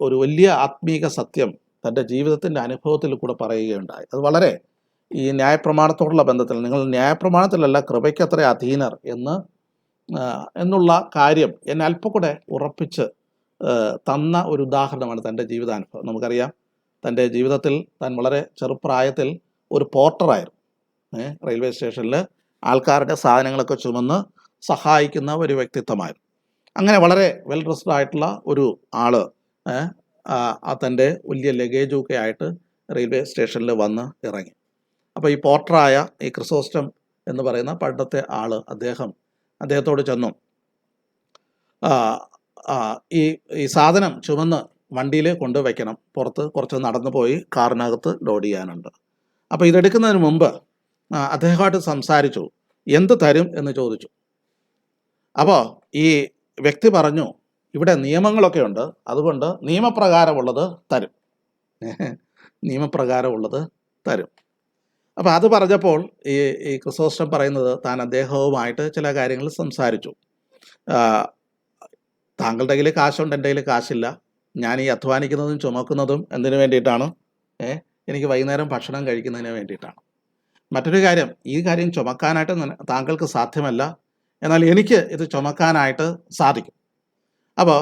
ഒരു വലിയ ആത്മീക സത്യം തൻ്റെ ജീവിതത്തിൻ്റെ അനുഭവത്തിൽ കൂടെ പറയുകയുണ്ടായി. അത് വളരെ ഈ ന്യായപ്രമാണത്തോടുള്ള ബന്ധത്തിൽ, നിങ്ങൾ ന്യായപ്രമാണത്തിലല്ല കൃപയ്ക്കത്ര അധീനർ എന്നുള്ള കാര്യം എന്നെ അല്പം കൂടെ ഉറപ്പിച്ച് തന്ന ഒരു ഉദാഹരണമാണ് തൻ്റെ ജീവിതാനുഭവം. നമുക്കറിയാം, തൻ്റെ ജീവിതത്തിൽ താൻ വളരെ ചെറുപ്രായത്തിൽ ഒരു പോർട്ടറായിരുന്നു. റെയിൽവേ സ്റ്റേഷനിൽ ആൾക്കാരുടെ സാധനങ്ങളൊക്കെ ചുമന്ന് സഹായിക്കുന്ന ഒരു വ്യക്തിത്വമായിരുന്നു. അങ്ങനെ വളരെ വെൽ ഡ്രസ്ഡ് ആയിട്ടുള്ള ഒരു ആള് തൻ്റെ വലിയ ലഗേജൊക്കെ ആയിട്ട് റെയിൽവേ സ്റ്റേഷനിൽ വന്ന് ഇറങ്ങി. അപ്പോൾ ഈ പോർട്ടറായ ഈ ക്രിസോസ്റ്റം എന്ന് പറയുന്ന പണ്ടത്തെ ആള് അദ്ദേഹത്തോട് ചെന്നു, ഈ സാധനം ചുമന്ന് വണ്ടിയിൽ കൊണ്ടുവയ്ക്കണം, പുറത്ത് കുറച്ച് നടന്നു പോയി കാറിനകത്ത് ലോഡ് ചെയ്യാനുണ്ട്. അപ്പോൾ ഇതെടുക്കുന്നതിന് മുമ്പ് അദ്ദേഹമായിട്ട് സംസാരിച്ചു, എന്ത് തരും എന്ന് ചോദിച്ചു. അപ്പോൾ ഈ വ്യക്തി പറഞ്ഞു, ഇവിടെ നിയമങ്ങളൊക്കെ ഉണ്ട്, അതുകൊണ്ട് നിയമപ്രകാരമുള്ളത് തരും. നിയമപ്രകാരമുള്ളത് തരും. അപ്പോൾ അത് പറഞ്ഞപ്പോൾ ഈ ക്രിസോസ്റ്റം പറയുന്നത്, താൻ അദ്ദേഹവുമായിട്ട് ചില കാര്യങ്ങൾ സംസാരിച്ചു. താങ്കളുടെ കയ്യിൽ കാശുണ്ട്, എൻ്റെ കയ്യിൽ കാശില്ല. ഞാൻ ഈ അധ്വാനിക്കുന്നതും ചുമക്കുന്നതും എന്തിനു വേണ്ടിയിട്ടാണ്? എനിക്ക് വൈകുന്നേരം ഭക്ഷണം കഴിക്കുന്നതിന് വേണ്ടിയിട്ടാണ്. മറ്റൊരു കാര്യം, ഈ കാര്യം ചുമക്കാനായിട്ട് താങ്കൾക്ക് സാധ്യമല്ല, എന്നാൽ എനിക്ക് ഇത് ചുമക്കാനായിട്ട് സാധിക്കും. അപ്പോൾ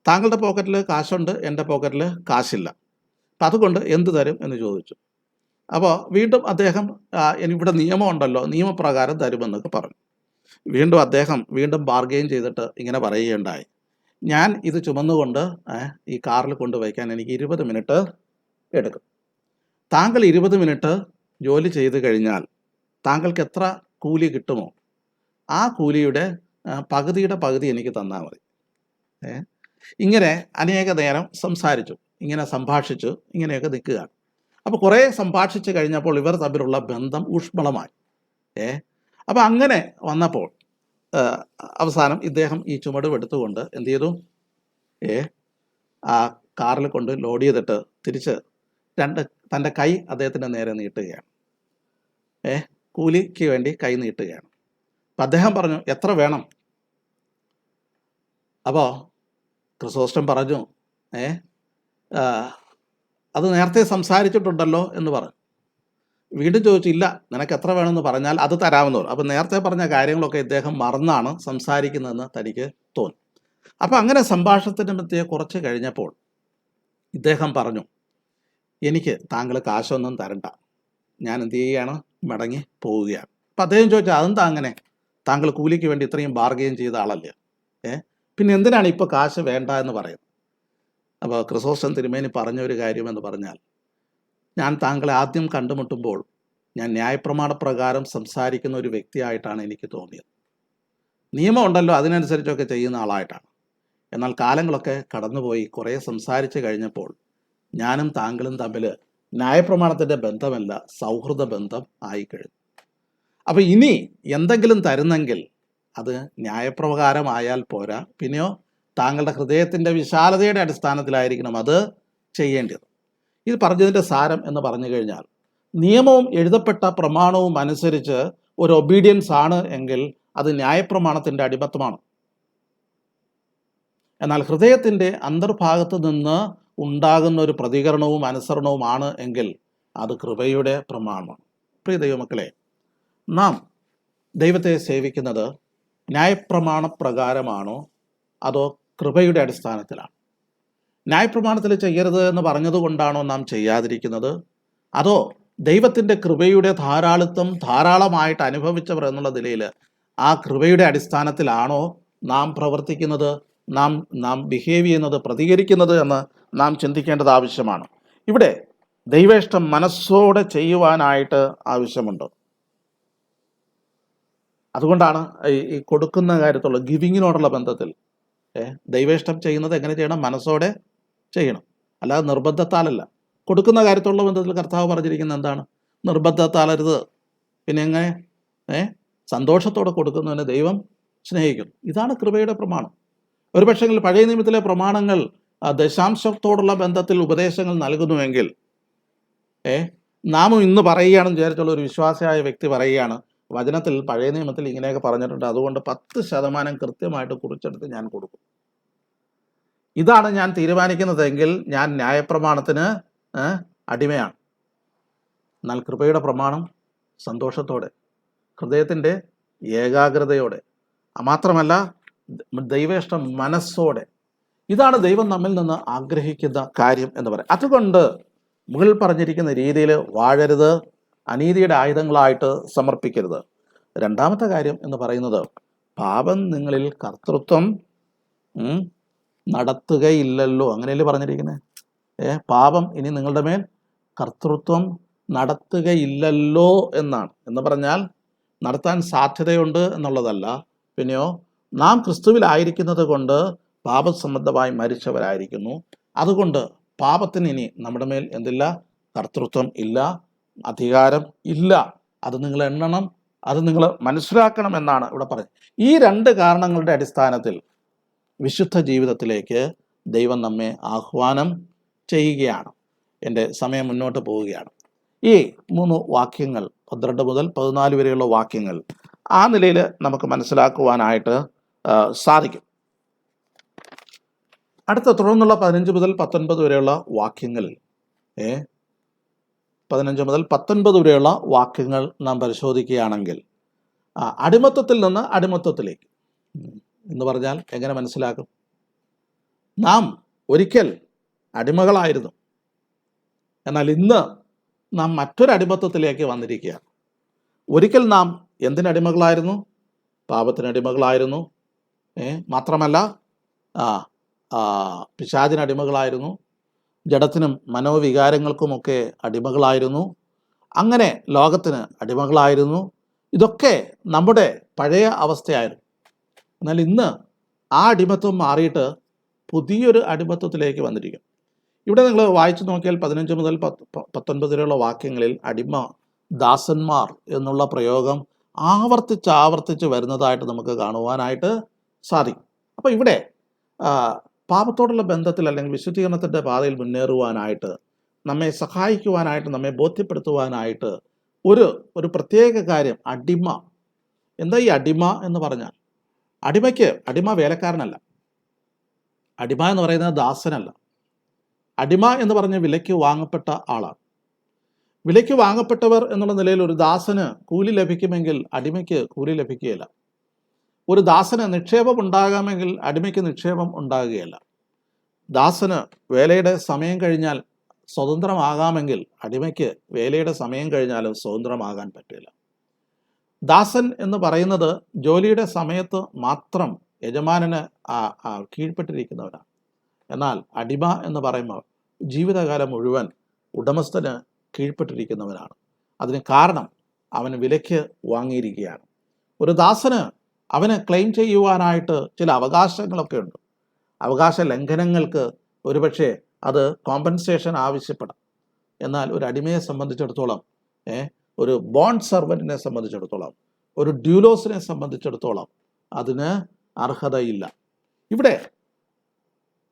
താങ്കളുടെ പോക്കറ്റിൽ കാശുണ്ട്, എൻ്റെ പോക്കറ്റിൽ കാശില്ല. അപ്പം അതുകൊണ്ട് എന്ത് തരും എന്ന് ചോദിച്ചു. അപ്പോൾ വീണ്ടും അദ്ദേഹം ഇവിടെ നിയമമുണ്ടല്ലോ, നിയമപ്രകാരം തരുമെന്നൊക്കെ പറഞ്ഞു. അദ്ദേഹം വീണ്ടും ബാർഗെയിൻ ചെയ്തിട്ട് ഇങ്ങനെ പറയുകയുണ്ടായി, ഞാൻ ഇത് ചുമന്നുകൊണ്ട് ഈ കാറിൽ കൊണ്ടുവയ്ക്കാൻ എനിക്ക് 20 മിനിറ്റ് എടുക്കും. താങ്കൾ 20 മിനിറ്റ് ജോലി ചെയ്ത് കഴിഞ്ഞാൽ താങ്കൾക്ക് എത്ര കൂലി കിട്ടുമോ ആ കൂലിയുടെ പകുതിയുടെ പകുതി എനിക്ക് തന്നാൽ മതി. ഇങ്ങനെ അനേക നേരം സംസാരിച്ചു, ഇങ്ങനെ സംഭാഷിച്ചു, ഇങ്ങനെയൊക്കെ നിൽക്കുകയാണ്. അപ്പോൾ കുറേ സംഭാഷിച്ച് കഴിഞ്ഞപ്പോൾ ഇവർ തമ്മിലുള്ള ബന്ധം ഊഷ്മളമായി. അപ്പോൾ അങ്ങനെ വന്നപ്പോൾ അവസാനം ഇദ്ദേഹം ഈ ചുമടുമെടുത്തുകൊണ്ട് എന്ത് ചെയ്തു? ആ കാറിൽ കൊണ്ട് ലോഡ് ചെയ്തിട്ട് തിരിച്ച് തൻ്റെ കൈ അദ്ദേഹത്തിൻ്റെ നേരെ നീട്ടുകയാണ്. കൂലിക്ക് വേണ്ടി കൈ നീട്ടുകയാണ്. അപ്പം അദ്ദേഹം പറഞ്ഞു, എത്ര വേണം? അപ്പോൾ ക്രിസോസ്റ്റം പറഞ്ഞു, അത് നേരത്തെ സംസാരിച്ചിട്ടുണ്ടല്ലോ എന്ന് പറഞ്ഞു. വീണ്ടും ചോദിച്ചു, ഇല്ല, നിനക്ക് എത്ര വേണമെന്ന് പറഞ്ഞാൽ അത് തരാമെന്ന് പറഞ്ഞു. അപ്പം നേരത്തെ പറഞ്ഞ കാര്യങ്ങളൊക്കെ ഇദ്ദേഹം മറന്നാണ് സംസാരിക്കുന്നതെന്ന് തനിക്ക് തോന്നി. അപ്പം അങ്ങനെ സംഭാഷണത്തിൻ്റെ മധ്യേ കുറച്ച് കഴിഞ്ഞപ്പോൾ ഇദ്ദേഹം പറഞ്ഞു, എനിക്ക് താങ്കൾ കാശൊന്നും തരണ്ട, ഞാൻ എന്ത് ചെയ്യുകയാണ്? മടങ്ങി പോവുകയാണ്. അപ്പം അദ്ദേഹം ചോദിച്ചാൽ അതെന്താ അങ്ങനെ? താങ്കൾ കൂലിക്ക് വേണ്ടി ഇത്രയും ബാർഗെയിൻ ചെയ്ത ആളല്ലേ, പിന്നെ എന്തിനാണ് ഇപ്പോൾ കാശ് വേണ്ട എന്ന് പറയുന്നത്? അപ്പോൾ ക്രിസോസ്റ്റം തിരുമേനി പറഞ്ഞ ഒരു കാര്യമെന്ന് പറഞ്ഞാൽ, ഞാൻ താങ്കളെ ആദ്യം കണ്ടുമുട്ടുമ്പോൾ ഞാൻ ന്യായപ്രമാണ പ്രകാരം സംസാരിക്കുന്ന ഒരു വ്യക്തിയായിട്ടാണ് എനിക്ക് തോന്നിയത്. നിയമം ഉണ്ടല്ലോ, അതിനനുസരിച്ചൊക്കെ ചെയ്യുന്ന ആളായിട്ടാണ്. എന്നാൽ കാലങ്ങളൊക്കെ കടന്നുപോയി കുറേ സംസാരിച്ച് കഴിഞ്ഞപ്പോൾ ഞാനും താങ്കളും തമ്മിൽ ന്യായപ്രമാണത്തിൻ്റെ ബന്ധമല്ല, സൗഹൃദ ബന്ധം ആയിക്കഴിഞ്ഞു. അപ്പോൾ ഇനി എന്തെങ്കിലും തരുന്നെങ്കിൽ അത് ന്യായപ്രകാരമായാൽ പോരാ, പിന്നെയോ താങ്കളുടെ ഹൃദയത്തിൻ്റെ വിശാലതയുടെ അടിസ്ഥാനത്തിലായിരിക്കണം അത് ചെയ്യേണ്ടത്. ഇത് പറഞ്ഞതിൻ്റെ സാരം എന്ന് പറഞ്ഞു കഴിഞ്ഞാൽ, നിയമവും എഴുതപ്പെട്ട പ്രമാണവും അനുസരിച്ച് ഒരു ഒബീഡിയൻസ് ആണ് എങ്കിൽ അത് ന്യായപ്രമാണത്തിൻ്റെ അടിമത്തമാണ്. എന്നാൽ ഹൃദയത്തിൻ്റെ അന്തർഭാഗത്ത് നിന്ന് ഉണ്ടാകുന്ന ഒരു പ്രതികരണവും അനുസരണവുമാണ് എങ്കിൽ അത് കൃപയുടെ പ്രമാണമാണ്. പ്രിയ ദൈവമക്കളെ, നാം ദൈവത്തെ സേവിക്കുന്നത് ന്യായപ്രമാണ പ്രകാരമാണോ അതോ കൃപയുടെ അടിസ്ഥാനത്തിലാണ്? ന്യായപ്രമാണത്തിൽ ചെയ്യരുത് എന്ന് പറഞ്ഞതുകൊണ്ടാണോ നാം ചെയ്യാതിരിക്കുന്നത്? അതോ ദൈവത്തിൻ്റെ കൃപയുടെ ധാരാളമായിട്ട് അനുഭവിച്ചവർ എന്നുള്ള നിലയിൽ ആ കൃപയുടെ അടിസ്ഥാനത്തിലാണോ നാം പ്രവർത്തിക്കുന്നത്, നാം ബിഹേവ് ചെയ്യുന്നത്, പ്രതികരിക്കുന്നത് എന്ന് നാം ചിന്തിക്കേണ്ടത് ആവശ്യമാണ്. ഇവിടെ ദൈവേഷ്ടം മനസ്സോടെ ചെയ്യുവാനായിട്ട് ആവശ്യമുണ്ട്. അതുകൊണ്ടാണ് ഈ കൊടുക്കുന്ന കാര്യത്തുള്ള ഗിവിങ്ങിനോടുള്ള ബന്ധത്തിൽ ദൈവേഷ്ടം ചെയ്യുന്നത് എങ്ങനെ ചെയ്യണം? മനസ്സോടെ ചെയ്യണം, അല്ലാതെ നിർബന്ധത്താലല്ല. കൊടുക്കുന്ന കാര്യത്തുള്ള ബന്ധത്തിൽ കർത്താവ് പറഞ്ഞിരിക്കുന്നത് എന്താണ്? നിർബന്ധത്താലരുത്. പിന്നെ എങ്ങനെ സന്തോഷത്തോടെ കൊടുക്കുന്നതിന് ദൈവം സ്നേഹിക്കുന്നു. ഇതാണ് കൃപയുടെ പ്രമാണം. ഒരു പക്ഷെങ്കിൽ പഴയ നിയമത്തിലെ പ്രമാണങ്ങൾ ദശാംശത്തോടുള്ള ബന്ധത്തിൽ ഉപദേശങ്ങൾ നൽകുന്നുവെങ്കിൽ നാമും ഇന്ന് പറയുകയാണെന്ന് വിചാരിച്ചുള്ള ഒരു വിശ്വാസിയായ വ്യക്തി പറയുകയാണ്, വചനത്തിൽ പഴയ നിയമത്തിൽ ഇങ്ങനെയൊക്കെ പറഞ്ഞിട്ടുണ്ട്, അതുകൊണ്ട് 10% കൃത്യമായിട്ട് കുറിച്ചെടുത്ത് ഞാൻ കൊടുക്കും. ഇതാണ് ഞാൻ തീരുമാനിക്കുന്നതെങ്കിൽ ഞാൻ ന്യായപ്രമാണത്തിന് അടിമയാണ്. എന്നാൽ കൃപയുടെ പ്രമാണം സന്തോഷത്തോടെ, ഹൃദയത്തിൻ്റെ ഏകാഗ്രതയോടെ, മാത്രമല്ല ദൈവേഷ്ടം മനസ്സോടെ, ഇതാണ് ദൈവം നമ്മിൽ നിന്ന് ആഗ്രഹിക്കുന്ന കാര്യം എന്ന് പറയാം. അതുകൊണ്ട് മുകളിൽ പറഞ്ഞിരിക്കുന്ന രീതിയിൽ വാഴരുത്, അനീതിയുടെ ആയുധങ്ങളായിട്ട് സമർപ്പിക്കരുത്. രണ്ടാമത്തെ കാര്യം എന്ന് പറയുന്നത്, പാപം നിങ്ങളിൽ കർത്തൃത്വം നടത്തുകയില്ലല്ലോ. അങ്ങനെയല്ലേ പറഞ്ഞിരിക്കുന്നത്? പാപം ഇനി നിങ്ങളുടെ മേൽ കർത്തൃത്വം നടത്തുകയില്ലല്ലോ എന്നാണ്. എന്ന് പറഞ്ഞാൽ നടത്താൻ സാധ്യതയുണ്ട് എന്നുള്ളതല്ല, പിന്നെയോ നാം ക്രിസ്തുവിലായിരിക്കുന്നത് കൊണ്ട് പാപസംബന്ധമായി മരിച്ചവരായിരിക്കുന്നു. അതുകൊണ്ട് പാപത്തിന് ഇനി നമ്മുടെ മേൽ എന്തില്ല? കർത്തൃത്വം ഇല്ല, അധികാരം ഇല്ല. അത് നിങ്ങൾ എണ്ണണം, അത് നിങ്ങൾ മനസ്സിലാക്കണം എന്നാണ് ഇവിടെ പറയുന്നത്. ഈ രണ്ട് കാരണങ്ങളുടെ അടിസ്ഥാനത്തിൽ വിശുദ്ധ ജീവിതത്തിലേക്ക് ദൈവം നമ്മെ ആഹ്വാനം ചെയ്യുകയാണ്. എൻ്റെ സമയം മുന്നോട്ട് പോവുകയാണ്. ഈ 3 വാക്യങ്ങൾ 12 മുതൽ 14 വരെയുള്ള വാക്യങ്ങൾ ആ നിലയിൽ നമുക്ക് മനസ്സിലാക്കുവാനായിട്ട് സാധിക്കും. തുടർന്നുള്ള 15 മുതൽ 19 വരെയുള്ള വാക്യങ്ങളിൽ 15 മുതൽ 19 വരെയുള്ള വാക്യങ്ങൾ നാം പരിശോധിക്കുകയാണെങ്കിൽ, അടിമത്തത്തിൽ നിന്ന് അടിമത്തത്തിലേക്ക് എന്ന് പറഞ്ഞാൽ എങ്ങനെ മനസ്സിലാക്കും? നാം ഒരിക്കൽ അടിമകളായിരുന്നു, എന്നാൽ ഇന്ന് നാം മറ്റൊരു അടിമത്തത്തിലേക്ക് വന്നിരിക്കുകയാണ്. ഒരിക്കൽ നാം എന്തിനടിമകളായിരുന്നു? പാപത്തിനടിമകളായിരുന്നു. മാത്രമല്ല പിശാചിനടിമകളായിരുന്നു, ജഡത്തിനും മനോവികാരങ്ങൾക്കുമൊക്കെ അടിമകളായിരുന്നു, അങ്ങനെ ലോകത്തിന് അടിമകളായിരുന്നു. ഇതൊക്കെ നമ്മുടെ പഴയ അവസ്ഥയായിരുന്നു. എന്നാൽ ഇന്ന് ആ അടിമത്വം മാറിയിട്ട് പുതിയൊരു അടിമത്വത്തിലേക്ക് വന്നിരിക്കും. ഇവിടെ നിങ്ങൾ വായിച്ചു നോക്കിയാൽ 15 മുതൽ 19 വരെയുള്ള വാക്യങ്ങളിൽ അടിമ, ദാസന്മാർ എന്നുള്ള പ്രയോഗം ആവർത്തിച്ച് വരുന്നതായിട്ട് നമുക്ക് കാണുവാനായിട്ട് സാധിക്കും. അപ്പോൾ ഇവിടെ പാപത്തോടുള്ള ബന്ധത്തിൽ അല്ലെങ്കിൽ വിശുദ്ധീകരണത്തിൻ്റെ പാതയിൽ മുന്നേറുവാനായിട്ട് നമ്മെ സഹായിക്കുവാനായിട്ട്, നമ്മെ ബോധ്യപ്പെടുത്തുവാനായിട്ട് ഒരു പ്രത്യേക കാര്യം, അടിമ. എന്താ ഈ അടിമ എന്ന് പറഞ്ഞാൽ? അടിമ വേലക്കാരനല്ല. അടിമ എന്ന് പറയുന്നത് ദാസനല്ല. അടിമ എന്ന് പറഞ്ഞ വിലയ്ക്ക് വാങ്ങപ്പെട്ട ആളാണ്. വിലയ്ക്ക് വാങ്ങപ്പെട്ടവർ എന്നുള്ള നിലയിൽ ഒരു ദാസന് കൂലി ലഭിക്കുമെങ്കിൽ അടിമയ്ക്ക് കൂലി ലഭിക്കുകയില്ല. ഒരു ദാസന് നിക്ഷേപം ഉണ്ടാകാമെങ്കിൽ അടിമയ്ക്ക് നിക്ഷേപം ഉണ്ടാകുകയില്ല. ദാസന് വേലയുടെ സമയം കഴിഞ്ഞാൽ സ്വതന്ത്രമാകാമെങ്കിൽ അടിമയ്ക്ക് വേലയുടെ സമയം കഴിഞ്ഞാലും സ്വതന്ത്രമാകാൻ പറ്റില്ല. ദാസൻ എന്ന് പറയുന്നത് ജോലിയുടെ സമയത്ത് മാത്രം യജമാനന് കീഴ്പ്പെട്ടിരിക്കുന്നവനാണ്. എന്നാൽ അടിമ എന്ന് പറയുമ്പോൾ ജീവിതകാലം മുഴുവൻ ഉടമസ്ഥന് കീഴ്പ്പെട്ടിരിക്കുന്നവനാണ്. അതിന് കാരണം അവൻ വിലയ്ക്ക് വാങ്ങിയിരിക്കുകയാണ്. ഒരു ദാസന് അവന് ക്ലെയിം ചെയ്യുവാനായിട്ട് ചില അവകാശങ്ങളൊക്കെ ഉണ്ട്. അവകാശ ലംഘനങ്ങൾക്ക് ഒരുപക്ഷെ അത് കോമ്പൻസേഷൻ ആവശ്യപ്പെടാം. എന്നാൽ ഒരു അടിമയെ സംബന്ധിച്ചിടത്തോളം, ഒരു ബോണ്ട് സർവൻറ്റിനെ സംബന്ധിച്ചിടത്തോളം, ഒരു ഡ്യൂലോസിനെ സംബന്ധിച്ചിടത്തോളം അതിന് അർഹതയില്ല. ഇവിടെ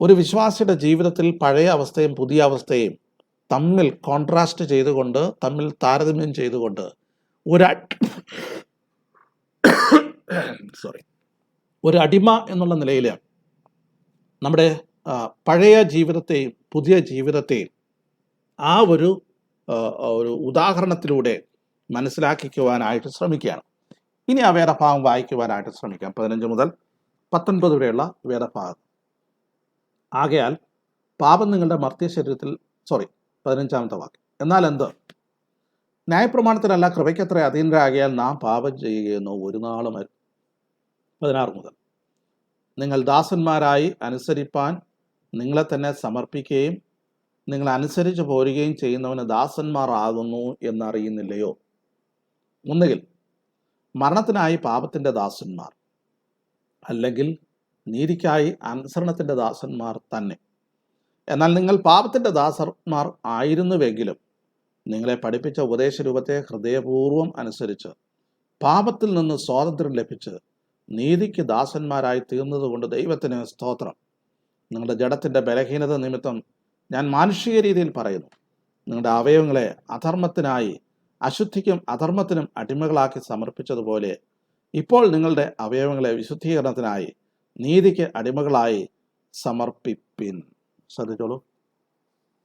ഒരു വിശ്വാസിയുടെ ജീവിതത്തിൽ പഴയ അവസ്ഥയും പുതിയ അവസ്ഥയും തമ്മിൽ കോൺട്രാസ്റ്റ് ചെയ്തുകൊണ്ട്, തമ്മിൽ താരതമ്യം ചെയ്തുകൊണ്ട് ഒരു അടിമ എന്നുള്ള നിലയിൽ നമ്മുടെ പഴയ ജീവിതത്തെയും പുതിയ ജീവിതത്തെയും ആ ഒരു ഉദാഹരണത്തിലൂടെ മനസ്സിലാക്കിക്കുവാനായിട്ട് ശ്രമിക്കുകയാണ്. ഇനി ആ വേദഭാഗം വായിക്കുവാനായിട്ട് ശ്രമിക്കാം. 15 മുതൽ 19 വരെയുള്ള വേദഭാഗം. ആകയാൽ പാപം നിങ്ങളുടെ മർത്യശരീരത്തിൽ 15-ാമത്തെ വാക്യം. എന്നാൽ എന്ത്? ന്യായപ്രമാണത്തിനല്ല കൃപയ്ക്കത്ര അധീനരാകിയാൽ നാം പാപം ചെയ്യുകയെന്നോ ഒരു നാളും. 16 മുതൽ. നിങ്ങൾ ദാസന്മാരായി അനുസരിപ്പാൻ നിങ്ങളെ തന്നെ സമർപ്പിക്കുകയും നിങ്ങൾ അനുസരിച്ച് പോരുകയും ചെയ്യുന്നവന് ദാസന്മാർ ആകുന്നു എന്നറിയുന്നില്ലയോ? ഒന്നുകിൽ മരണത്തിനായി പാപത്തിൻ്റെ ദാസന്മാർ, അല്ലെങ്കിൽ നീതിക്കായി അനുസരണത്തിൻ്റെ ദാസന്മാർ തന്നെ. എന്നാൽ നിങ്ങൾ പാപത്തിൻ്റെ ദാസന്മാർ ആയിരുന്നുവെങ്കിലും നിങ്ങളെ പഠിപ്പിച്ച ഉപദേശരൂപത്തെ ഹൃദയപൂർവ്വം അനുസരിച്ച് പാപത്തിൽ നിന്ന് സ്വാതന്ത്ര്യം ലഭിച്ച് നീതിക്ക് ദാസന്മാരായി തീർന്നതുകൊണ്ട് ദൈവത്തിന് സ്തോത്രം. നിങ്ങളുടെ ജഡത്തിൻ്റെ ബലഹീനത നിമിത്തം ഞാൻ മാനുഷിക രീതിയിൽ പറയുന്നു, നിങ്ങളുടെ അവയവങ്ങളെ അധർമ്മത്തിനായി അശുദ്ധിക്കും അധർമ്മത്തിനും അടിമകളാക്കി സമർപ്പിച്ചതുപോലെ ഇപ്പോൾ നിങ്ങളുടെ അവയവങ്ങളെ വിശുദ്ധീകരണത്തിനായി നീതിക്ക് അടിമകളായി സമർപ്പിപ്പിൻ. ശ്രദ്ധിച്ചോളൂ,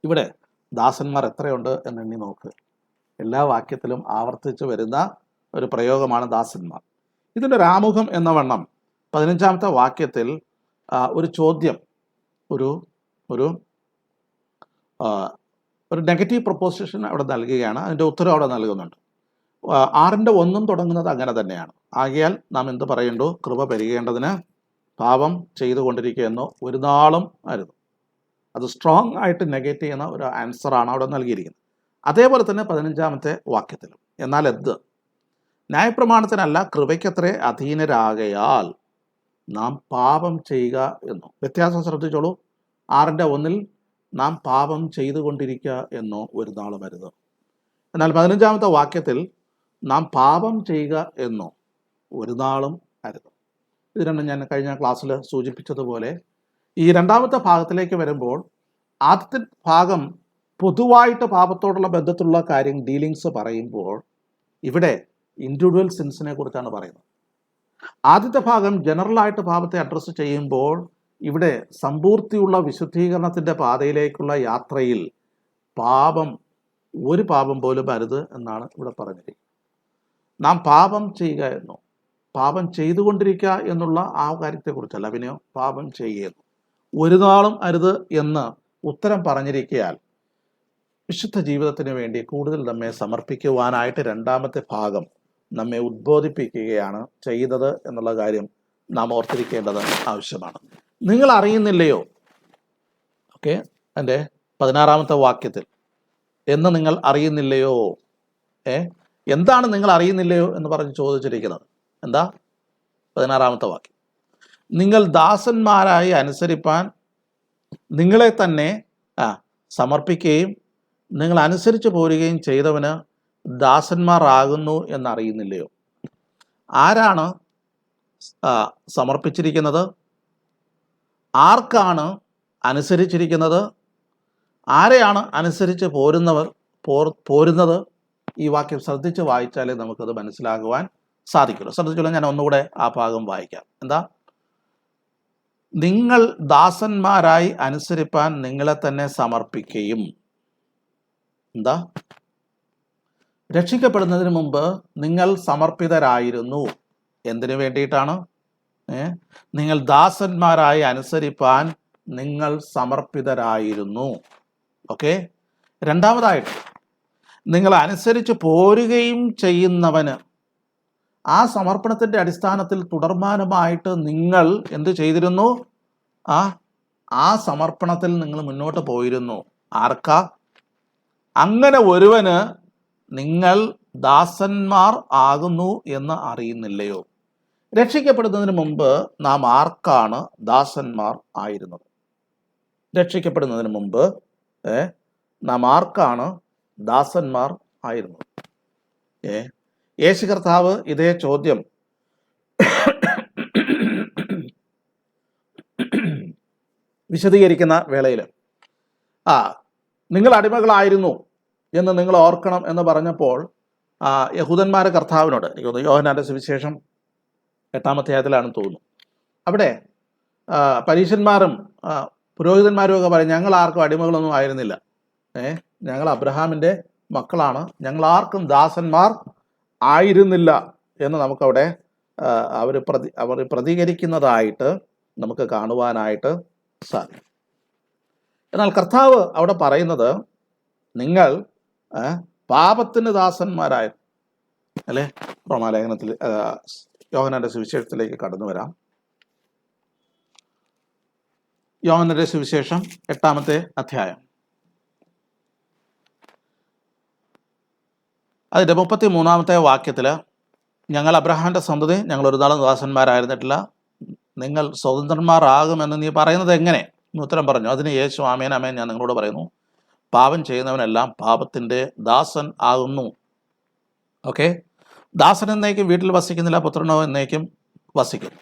ഇവിടെ ദാസന്മാർ എത്രയുണ്ട് എന്നെണ്ണി നോക്ക്. എല്ലാ വാക്യത്തിലും ആവർത്തിച്ച് വരുന്ന ഒരു പ്രയോഗമാണ് ദാസന്മാർ. ഇതിൻ്റെ ഒരു ആമുഖം എന്ന വണ്ണം 15-ാമത്തെ വാക്യത്തിൽ ഒരു ചോദ്യം, ഒരു നെഗറ്റീവ് പ്രൊപ്പോസിഷൻ അവിടെ നൽകുകയാണ്. അതിൻ്റെ ഉത്തരം അവിടെ നൽകുന്നുണ്ട്. 6:1 തുടങ്ങുന്നത് അങ്ങനെ തന്നെയാണ്. ആകയാൽ നാം എന്ത് പറയണ്ടു? കൃപ പെരുകേണ്ടതിന് പാപം ചെയ്തുകൊണ്ടിരിക്കുകയെന്നോ ഒരു നാളും അരുത്. അത് സ്ട്രോങ് ആയിട്ട് നെഗറ്റ് ചെയ്യുന്ന ഒരു ആൻസറാണ് അവിടെ നൽകിയിരിക്കുന്നത്. അതേപോലെ തന്നെ 15-ാമത്തെ വാക്യത്തിലും എന്നാൽ എന്ത്? ന്യായപ്രമാണത്തിനല്ല കൃപയ്ക്കത്രേ അധീനരാകയാൽ നാം പാപം ചെയ്യുക എന്നോ. വ്യത്യാസം ശ്രദ്ധിച്ചോളൂ. 6:1 നാം പാപം ചെയ്തുകൊണ്ടിരിക്കുക എന്നോ ഒരു നാളും അരുത്. എന്നാൽ 15-ാമത്തെ വാക്യത്തിൽ നാം പാപം ചെയ്യുക എന്നോ ഒരു നാളും അരുത്. ഇത് രണ്ടും ഞാൻ കഴിഞ്ഞ ക്ലാസ്സിൽ സൂചിപ്പിച്ചതുപോലെ ഈ രണ്ടാമത്തെ ഭാഗത്തിലേക്ക് വരുമ്പോൾ ആദ്യത്തെ ഭാഗം പൊതുവായിട്ട് പാപത്തോടുള്ള ബന്ധത്തിലുള്ള കാര്യം ഡീലിങ്സ് പറയുമ്പോൾ ഇവിടെ ഇൻഡിവിജ്വൽ സിൻസിനെ കുറിച്ചാണ് പറയുന്നത്. ആദ്യത്തെ ഭാഗം ജനറലായിട്ട് പാപത്തെ അഡ്രസ്സ് ചെയ്യുമ്പോൾ ഇവിടെ സമ്പൂർത്തിയുള്ള വിശുദ്ധീകരണത്തിൻ്റെ പാതയിലേക്കുള്ള യാത്രയിൽ ഒരു പാപം പോലും അരുത് എന്നാണ് ഇവിടെ പറഞ്ഞിരിക്കുന്നത്. നാം പാപം ചെയ്യുക എന്നോ പാപം ചെയ്തുകൊണ്ടിരിക്കുക എന്നുള്ള ആ കാര്യത്തെക്കുറിച്ചല്ല, പിന്നെയോ പാപം ചെയ്യുന്നു ഒരു നാളും അരുത് എന്ന് ഉത്തരം പറഞ്ഞിരിക്കയാൽ വിശുദ്ധ ജീവിതത്തിന് വേണ്ടി കൂടുതൽ നമ്മെ സമർപ്പിക്കുവാനായിട്ട് രണ്ടാമത്തെ ഭാഗം നമ്മെ ഉദ്ബോധിപ്പിക്കുകയാണ് ചെയ്തത് എന്നുള്ള കാര്യം നാം ഓർത്തിരിക്കേണ്ടത് ആവശ്യമാണ്. നിങ്ങൾ അറിയുന്നില്ലയോ? എൻ്റെ 16-ാമത്തെ വാക്യത്തിൽ എന്ന് നിങ്ങൾ അറിയുന്നില്ലയോ? എന്താണ് നിങ്ങൾ അറിയുന്നില്ലയോ എന്ന് പറഞ്ഞ് ചോദിച്ചിരിക്കുന്നത്? എന്താ? 16-ാമത്തെ വാക്യം. നിങ്ങൾ ദാസന്മാരായി അനുസരിപ്പാൻ നിങ്ങളെ തന്നെ സമർപ്പിക്കുകയും നിങ്ങൾ അനുസരിച്ച് പോരുകയും ചെയ്തവന് ദാസന്മാരാകുന്നു എന്നറിയുന്നില്ലയോ? ആരാണ് സമർപ്പിച്ചിരിക്കുന്നത്? ആർക്കാണ് അനുസരിച്ചിരിക്കുന്നത്? ആരെയാണ് അനുസരിച്ച് പോരുന്നത്? ഈ വാക്യം ശ്രദ്ധിച്ച് വായിച്ചാലേ നമുക്കത് മനസ്സിലാകുവാൻ സാധിക്കുള്ളൂ. ശ്രദ്ധിച്ചോളൂ, ഞാൻ ഒന്നുകൂടെ ആ ഭാഗം വായിക്കാം. എന്താ? നിങ്ങൾ ദാസന്മാരായി അനുസരിപ്പാൻ നിങ്ങളെ തന്നെ സമർപ്പിക്കുകയും. എന്താ? രക്ഷിക്കപ്പെടുന്നതിന് മുമ്പ് നിങ്ങൾ സമർപ്പിതരായിരുന്നു. എന്തിനു വേണ്ടിയിട്ടാണ്? നിങ്ങൾ ദാസന്മാരായി അനുസരിപ്പാൻ നിങ്ങൾ സമർപ്പിതരായിരുന്നു. രണ്ടാമതായിട്ട് നിങ്ങൾ അനുസരിച്ച് പോരുകയും ചെയ്യുന്നവന് ആ സമർപ്പണത്തിൻ്റെ അടിസ്ഥാനത്തിൽ തുടർമാനമായിട്ട് നിങ്ങൾ എന്ത് ചെയ്തിരുന്നു? ആ സമർപ്പണത്തിൽ നിങ്ങൾ മുന്നോട്ട് പോയിരുന്നു. ആർക്കാ? അങ്ങനെ ഒരുവന് നിങ്ങൾ ദാസന്മാർ ആകുന്നു എന്ന് അറിയുന്നില്ലയോ? രക്ഷിക്കപ്പെടുന്നതിന് മുമ്പ് നാം ആർക്കാണ് ദാസന്മാർ ആയിരുന്നത്? രക്ഷിക്കപ്പെടുന്നതിന് മുമ്പ് നാം ആർക്കാണ് ദാസന്മാർ ആയിരുന്നത്? യേശു കർത്താവ് ഇതേ ചോദ്യം വിശദീകരിക്കുന്ന വേളയിൽ നിങ്ങൾ അടിമകളായിരുന്നു എന്ന് നിങ്ങൾ ഓർക്കണം എന്ന് പറഞ്ഞപ്പോൾ യഹൂദന്മാരെ കർത്താവിനോട്, എനിക്ക് തോന്നുന്നു യോഹന്നാന്റെ സുവിശേഷം 8-ാം അധ്യായത്തിലാണെന്ന് തോന്നുന്നു, അവിടെ പരീശന്മാരും പുരോഹിതന്മാരും ഒക്കെ പറയും, ഞങ്ങൾ ആർക്കും അടിമകളൊന്നും ആയിരുന്നില്ല, ഞങ്ങൾ അബ്രഹാമിൻ്റെ മക്കളാണ്, ഞങ്ങൾ ആർക്കും ദാസന്മാർ ആയിരുന്നില്ല എന്ന് നമുക്കവിടെ അവർ പ്രതികരിക്കുന്നതായിട്ട് നമുക്ക് കാണുവാനായിട്ട് സാധിക്കും. എന്നാൽ കർത്താവ് അവിടെ പറയുന്നത് നിങ്ങൾ പാപത്തിന് ദാസന്മാരായിരുന്നു അല്ലേ? റോമാലേഖനത്തിൽ യോഹന്നാന്റെ സുവിശേഷത്തിലേക്ക് കടന്നു വരാം. യോഹന്നാന്റെ സുവിശേഷം 8-ാമത്തെ അധ്യായം അതിൻ്റെ 33-ാമത്തെ വാക്യത്തിൽ, ഞങ്ങൾ അബ്രഹാമിൻ്റെ സന്തതി, ഞങ്ങൾ ഒരു നാളും ദാസന്മാരായിരുന്നിട്ടില്ല, നിങ്ങൾ സ്വതന്ത്രന്മാരാകുമെന്ന് നീ പറയുന്നത് എങ്ങനെ എന്ന് ഉത്തരം പറഞ്ഞു. അതിന് യേശു ആമേൻ ആമേൻ ഞാൻ നിങ്ങളോട് പറയുന്നു, പാപം ചെയ്യുന്നവനെല്ലാം പാപത്തിൻ്റെ ദാസൻ ആകുന്നു. ഓക്കെ, ദാസൻ എന്നേക്കും വീട്ടിൽ വസിക്കുന്നില്ല, പുത്രനോ എന്നേക്കും വസിക്കുന്നു.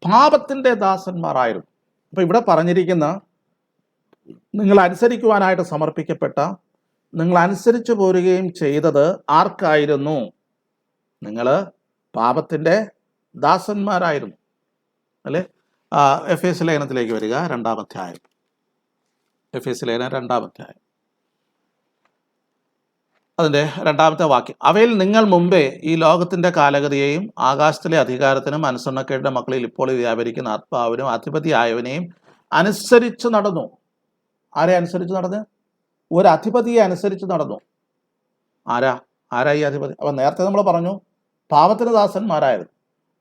പാപത്തിൻ്റെ ദാസന്മാരായിരുന്നു. അപ്പം ഇവിടെ പറഞ്ഞിരിക്കുന്ന നിങ്ങൾ അനുസരിക്കുവാനായിട്ട് സമർപ്പിക്കപ്പെട്ട, നിങ്ങൾ അനുസരിച്ചു പോരുകയും ചെയ്തത് ആർക്കായിരുന്നു? നിങ്ങൾ പാപത്തിൻ്റെ ദാസന്മാരായിരുന്നു അല്ലേ? എഫേസ്യ ലേഖനത്തിലേക്ക് വരിക, 2-ാം അധ്യായം. എഫേസ്യ ലേഖനം 2-ാം അധ്യായം അതിൻ്റെ 2-ാമത്തെ വാക്യം, അവയിൽ നിങ്ങൾ മുമ്പേ ഈ ലോകത്തിൻ്റെ കാലഗതിയെയും ആകാശത്തിലെ അധികാരത്തിനും അനുസരണക്കേടിൻ്റെ മക്കളിൽ ഇപ്പോൾ വ്യാപരിക്കുന്ന ആത്മാവിനും അധിപതിയായവനെയും അനുസരിച്ച് നടന്നു. ആരെ അനുസരിച്ച് നടന്ന്? ഒരു അധിപതിയെ അനുസരിച്ച് നടന്നു. ആരാ ഈ അധിപതി? അപ്പം നേരത്തെ നമ്മൾ പറഞ്ഞു പാപത്തിന് ദാസന്മാരായിരുന്നു,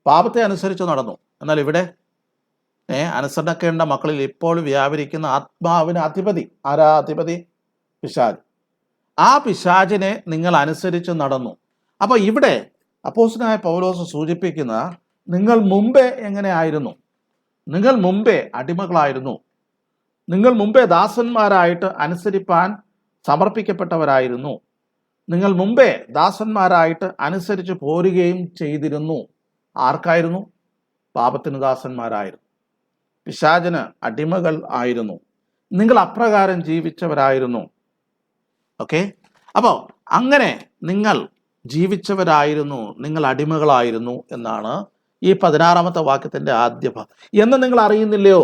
പാപത്തെ അനുസരിച്ച് നടന്നു. എന്നാൽ ഇവിടെ അനുസരണക്കേണ്ട മക്കളിൽ ഇപ്പോൾ വ്യാപരിക്കുന്ന ആത്മാവിന് അധിപതി. ആരാ അധിപതി? പിശാച്. ആ പിശാചിനെ നിങ്ങൾ അനുസരിച്ച് നടന്നു. അപ്പോൾ ഇവിടെ അപ്പോസ്തലനായ പൗലോസ് സൂചിപ്പിക്കുന്ന നിങ്ങൾ മുമ്പേ എങ്ങനെ ആയിരുന്നു? നിങ്ങൾ മുമ്പേ അടിമകളായിരുന്നു, നിങ്ങൾ മുമ്പേ ദാസന്മാരായിട്ട് അനുസരിപ്പാൻ സമർപ്പിക്കപ്പെട്ടവരായിരുന്നു, നിങ്ങൾ മുമ്പേ ദാസന്മാരായിട്ട് അനുസരിച്ച് പോരുകയും ചെയ്തിരുന്നു. ആർക്കായിരുന്നു? പാപത്തിന് ദാസന്മാരായിരുന്നു, പിശാചിന് അടിമകൾ ആയിരുന്നു, നിങ്ങൾ അപ്രകാരം ജീവിച്ചവരായിരുന്നു. ഓക്കെ, അപ്പോൾ അങ്ങനെ നിങ്ങൾ ജീവിച്ചവരായിരുന്നു, നിങ്ങൾ അടിമകളായിരുന്നു എന്നാണ് ഈ 16-ാമത്തെ വാക്യത്തിൻ്റെ ആദ്യ ഭാഗം. എന്ന് നിങ്ങൾ അറിയുന്നില്ലയോ?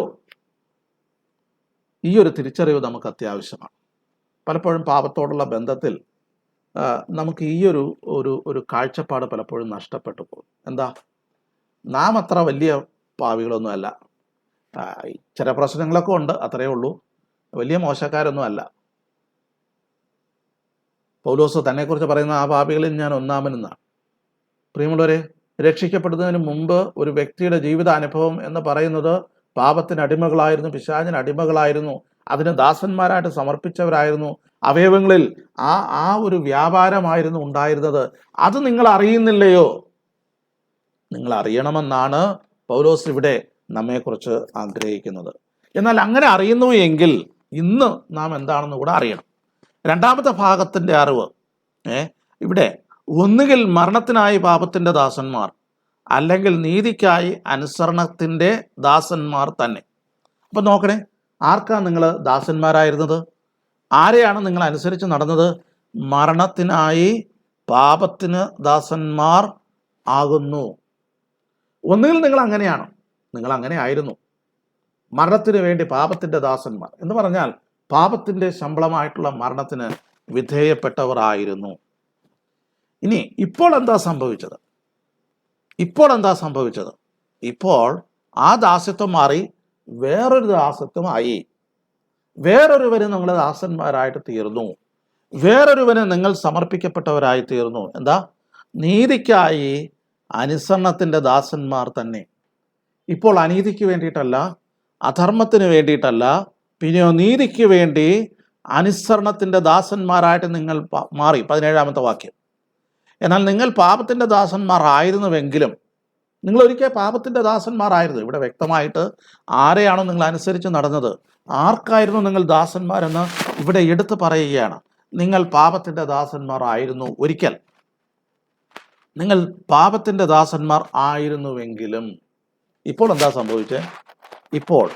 ഈ ഒരു തിരിച്ചറിവ് നമുക്ക് അത്യാവശ്യമാണ്. പലപ്പോഴും പാപത്തോടുള്ള ബന്ധത്തിൽ നമുക്ക് ഈ ഒരു കാഴ്ചപ്പാട് പലപ്പോഴും നഷ്ടപ്പെട്ടു പോകും. എന്താ? നാം അത്ര വലിയ പാവികളൊന്നും അല്ല, ചില പ്രശ്നങ്ങളൊക്കെ ഉണ്ട്, അത്രയേ ഉള്ളൂ, വലിയ മോശക്കാരൊന്നും അല്ല. പൗലോസ് തന്നെക്കുറിച്ച് പറയുന്ന ആ പാപികളിൽ ഞാൻ ഒന്നാമനെന്നാണ്. പ്രിയമുള്ളവരെ, രക്ഷിക്കപ്പെടുന്നതിന് മുമ്പ് ഒരു വ്യക്തിയുടെ ജീവിതാനുഭവം എന്ന് പറയുന്നത് പാപത്തിന് അടിമകളായിരുന്നു, പിശാചിന് അടിമകളായിരുന്നു, അതിന് ദാസന്മാരായിട്ട് സമർപ്പിച്ചവരായിരുന്നു. അവയവങ്ങളിൽ ആ ഒരു വ്യാപാരമായിരുന്നു ഉണ്ടായിരുന്നത്. അത് നിങ്ങൾ അറിയുന്നില്ലയോ? നിങ്ങൾ അറിയണമെന്നാണ് പൗലോസ് ഇവിടെ നമ്മെക്കുറിച്ച് ആഗ്രഹിക്കുന്നത്. എന്നാൽ അങ്ങനെ അറിയുന്നു എങ്കിൽ ഇന്ന് നാം എന്താണെന്ന് കൂടെ അറിയണം. 2-ാമത്തെ ഭാഗത്തിൻ്റെ അറിവ് ഇവിടെ ഒന്നുകിൽ മരണത്തിനായി പാപത്തിൻ്റെ ദാസന്മാർ, അല്ലെങ്കിൽ നീതിക്കായി അനുസരണത്തിൻ്റെ ദാസന്മാർ തന്നെ. അപ്പം നോക്കണേ, ആർക്കാണ് നിങ്ങൾ ദാസന്മാരായിരുന്നത്? ആരെയാണ് നിങ്ങൾ അനുസരിച്ച് നടന്നത്? മരണത്തിനായി പാപത്തിന് ദാസന്മാർ ആകുന്നു. ഒന്നുകിൽ നിങ്ങൾ അങ്ങനെയാണ്, നിങ്ങൾ അങ്ങനെ ആയിരുന്നു, മരണത്തിന് വേണ്ടി പാപത്തിൻ്റെ ദാസന്മാർ എന്ന് പറഞ്ഞാൽ പാപത്തിൻ്റെ ശമ്പളമായിട്ടുള്ള മരണത്തിന് വിധേയപ്പെട്ടവർ ആയിരുന്നു. ഇനി ഇപ്പോൾ എന്താ സംഭവിച്ചത്? ഇപ്പോൾ ആ ദാസ്യത്വം മാറി വേറൊരു ദാസ്യത്വമായി. വേറൊരുവന് നിങ്ങൾ ദാസന്മാരായിട്ട് തീർന്നു, വേറൊരുവന് നിങ്ങൾ സമർപ്പിക്കപ്പെട്ടവരായി തീർന്നു. എന്താ? നീതിക്കായി അനുസരണത്തിൻ്റെ ദാസന്മാർ തന്നെ. ഇപ്പോൾ അനീതിക്ക് വേണ്ടിയിട്ടല്ല, അധർമ്മത്തിന് വേണ്ടിയിട്ടല്ല, പിന്നെയോ നീതിക്ക് വേണ്ടി അനുസരണത്തിൻ്റെ ദാസന്മാരായിട്ട് നിങ്ങൾ മാറി. 17-ാമത്തെ വാക്യം. എന്നാൽ നിങ്ങൾ പാപത്തിൻ്റെ ദാസന്മാർ ആയിരുന്നുവെങ്കിലും, നിങ്ങൾ ഒരിക്കൽ പാപത്തിൻ്റെ ദാസന്മാരായിരുന്നു. ഇവിടെ വ്യക്തമായിട്ട് ആരെയാണോ നിങ്ങൾ അനുസരിച്ച് നടന്നത്, ആർക്കായിരുന്നു നിങ്ങൾ ദാസന്മാരെന്ന് ഇവിടെ എടുത്തു പറയുകയാണ്. നിങ്ങൾ പാപത്തിൻ്റെ ദാസന്മാർ ആയിരുന്നു ഒരിക്കൽ. നിങ്ങൾ പാപത്തിൻ്റെ ദാസന്മാർ ആയിരുന്നുവെങ്കിലും. ഇപ്പോൾ എന്താ സംഭവിച്ചത്? ഇപ്പോൾ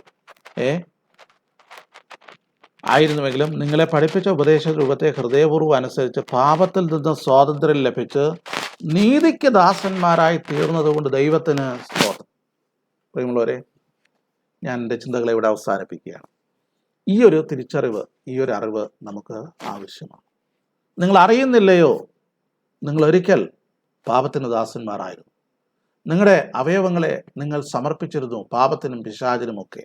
ആയിരുന്നുവെങ്കിലും നിങ്ങളെ പഠിപ്പിച്ച ഉപദേശ രൂപത്തെ ഹൃദയപൂർവ്വം അനുസരിച്ച് പാപത്തിൽ നിന്ന് സ്വാതന്ത്ര്യം ലഭിച്ച് നീതിക്ക് ദാസന്മാരായി തീർന്നതുകൊണ്ട് ദൈവത്തിന് സ്തോത്രം. പ്രിയമുള്ളവരെ, ഞാൻ എൻ്റെ ചിന്തകളെ ഇവിടെ അവസാനിപ്പിക്കുകയാണ്. ഈ ഒരു തിരിച്ചറിവ്, ഈ ഒരു അറിവ് നമുക്ക് ആവശ്യമാണ്. നിങ്ങൾ അറിയുന്നില്ലയോ, നിങ്ങൾ ഒരിക്കൽ പാപത്തിന് ദാസന്മാരായിരുന്നു. നിങ്ങളുടെ അവയവങ്ങളെ നിങ്ങൾ സമർപ്പിച്ചിരുന്നു പാപത്തിനും പിശാചിനുമൊക്കെ.